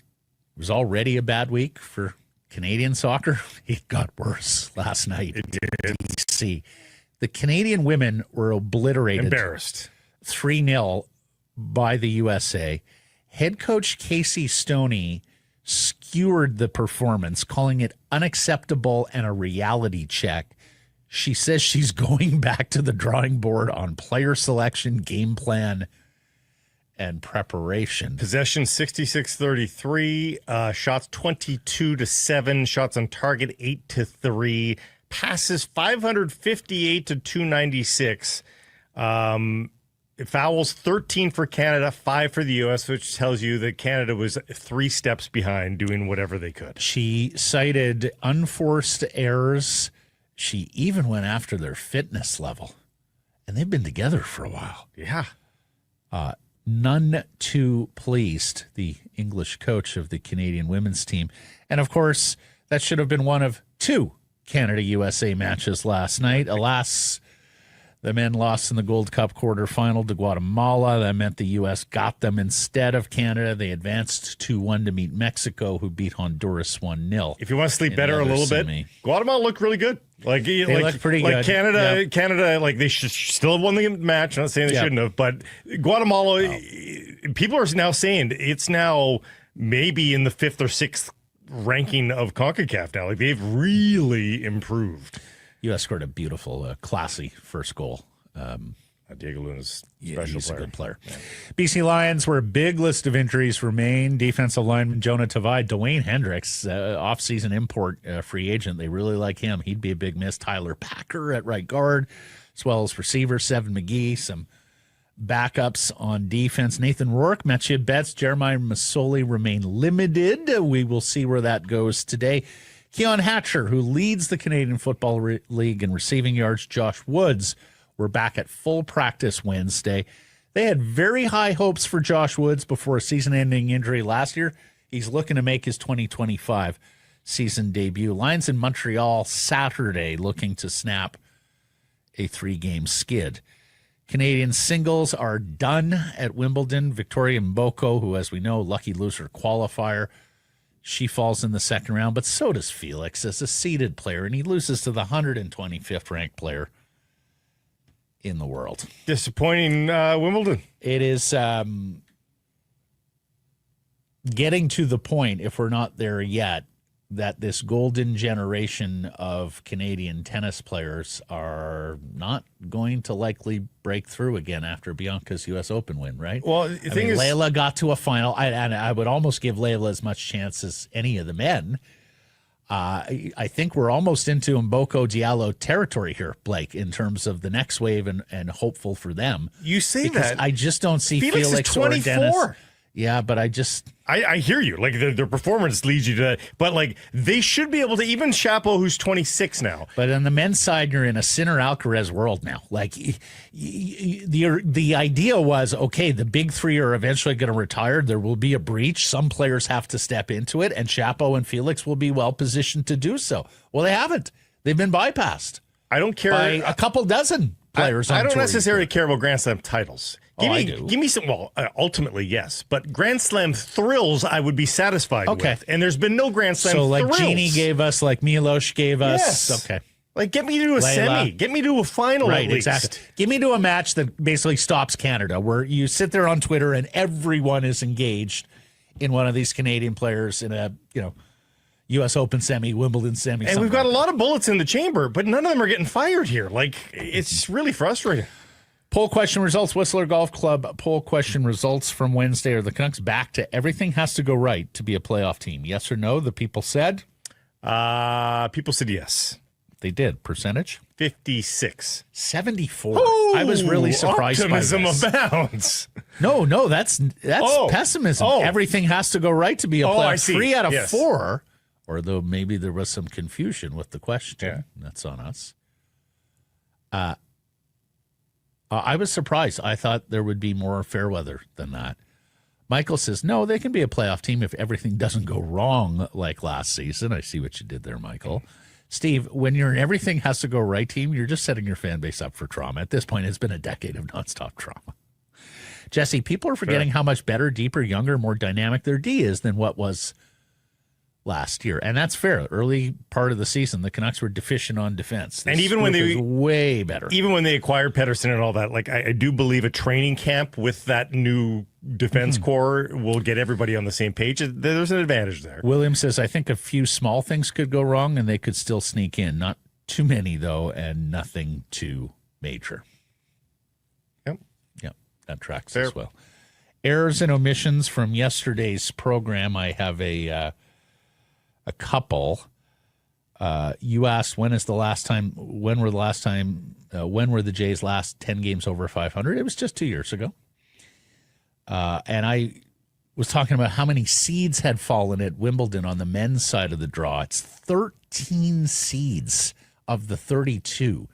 was already a bad week for Canadian soccer. It got worse last night. It did. See, the Canadian women were obliterated. Embarrassed. 3-0 by the USA. Head coach Casey Stoney skewered the performance, calling it unacceptable and a reality check. She says she's going back to the drawing board on player selection, game plan, and preparation. Possession 66-33, shots 22-7, shots on target 8-3, passes 558 to 296. Fouls 13 for Canada, 5 for the U.S., which tells you that Canada was 3 steps behind doing whatever they could. She cited unforced errors. She even went after their fitness level, and they've been together for a while. Yeah. None too pleased, the English coach of the Canadian women's team. And, of course, that should have been one of 2 Canada-USA matches last night. Alas, the men lost in the Gold Cup quarterfinal to Guatemala. That meant the U.S. got them instead of Canada. They advanced 2-1 to meet Mexico, who beat Honduras 1-0. If you want to sleep better a little bit, Guatemala looked really good. They looked pretty good. Canada, like they should still have won the match. I'm not saying they shouldn't have, but Guatemala, people are now saying it's now maybe in the 5th or 6th ranking of CONCACAF now. Like they've really improved. U.S. scored a beautiful, classy first goal. Diego Luna's He's special a good player. Yeah. BC Lions, where a big list of injuries remain. Defensive lineman Jonah Tavai, Dwayne Hendricks, off-season import free agent. They really like him. He'd be a big miss. Tyler Packer at right guard, as well as receiver Seven McGee. Some backups on defense. Nathan Rourke, Mathieu Betts, Jeremiah Masoli remain limited. We will see where that goes today. Keon Hatcher, who leads the Canadian Football League in receiving yards. Josh Woods, we're back at full practice Wednesday. They had very high hopes for Josh Woods before a season-ending injury last year. He's looking to make his 2025 season debut. Lions in Montreal Saturday, looking to snap a 3-game skid. Canadian singles are done at Wimbledon. Victoria Mboko, who, as we know, lucky loser qualifier, she falls in the second round, but so does Felix as a seeded player, and he loses to the 125th ranked player in the world. Disappointing Wimbledon. It is getting to the point, if we're not there yet, that this golden generation of Canadian tennis players are not going to likely break through again after Bianca's U.S. Open win, right? Well, the thing is, Layla got to a final. I would almost give Layla as much chance as any of the men. I think we're almost into Mboko Diallo territory here, Blake, in terms of the next wave and hopeful for them. You say because that. I just don't see Felix is Felix or 24. Dennis. Yeah, but I hear you. Like their performance leads you to that. But like they should be able to, even Chapo, who's 26 now. But on the men's side, you're in a Sinner Alcaraz world now. Like the idea was, okay, the big three are eventually going to retire. There will be a breach. Some players have to step into it, and Chapo and Felix will be well positioned to do so. Well, they haven't. They've been bypassed. I don't care. By a couple dozen players. I don't necessarily care about Grand Slam titles. I do. Give me some. Well, ultimately, yes, but Grand Slam thrills, I would be satisfied with. And there's been no Grand Slam. So, like thrills. Genie gave us, like Milos gave us. Yes. Okay. Like, get me to a semi. Get me to a final. Right. At least. Exactly. Give me to a match that basically stops Canada, where you sit there on Twitter and everyone is engaged in one of these Canadian players in a U.S. Open semi, Wimbledon semi. And we've got a lot of bullets in the chamber, but none of them are getting fired here. Like, it's really frustrating. Poll question results, Whistler Golf Club. Poll question results from Wednesday. Are the Canucks back to everything has to go right to be a playoff team? Yes or no? The people said? People said yes. They did. Percentage? 56. 74. I was really surprised optimism by this. abounds. No, that's pessimism. Everything has to go right to be a playoff. I see. 3 out of 4. Or though maybe there was some confusion with the question. Yeah. That's on us. I was surprised. I thought there would be more fair weather than that. Michael says, no, they can be a playoff team if everything doesn't go wrong like last season. I see what you did there, Michael. Steve, when you're an everything has to go right team, you're just setting your fan base up for trauma. At this point, it's been a decade of nonstop trauma. Jesse, people are forgetting how much better, deeper, younger, more dynamic their D is than what was last year, and that's fair. Early part of the season, the Canucks were deficient on defense. And even when they way better, even when they acquired Pettersson and all that, like I do believe a training camp with that new defense core will get everybody on the same page. There's an advantage there. William says, I think a few small things could go wrong, and they could still sneak in. Not too many though, and nothing too major. Yep, that tracks as well. Errors and omissions from yesterday's program. I have a couple. You asked when were the Jays' last 10 games over 500? It was just 2 years ago. And I was talking about how many seeds had fallen at Wimbledon on the men's side of the draw. It's 13 seeds of the 32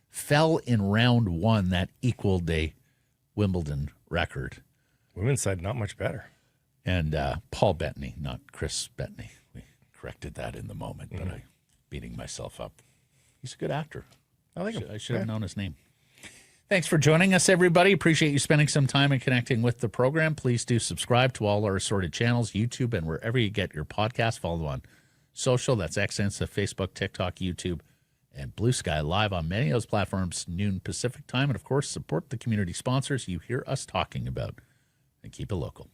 fell in round 1 that equaled a Wimbledon record. Women's side, not much better. And Paul Bettany, not Chris Bettany. Corrected that in the moment, but I'm beating myself up. He's a good actor. I like him. I should have known his name. Thanks for joining us, everybody. Appreciate you spending some time and connecting with the program. Please do subscribe to all our assorted channels, YouTube, and wherever you get your podcast. Follow on social. That's X, Insta, Facebook, TikTok, YouTube, and Blue Sky Live on many of those platforms, noon Pacific time. And, of course, support the community sponsors you hear us talking about and keep it local.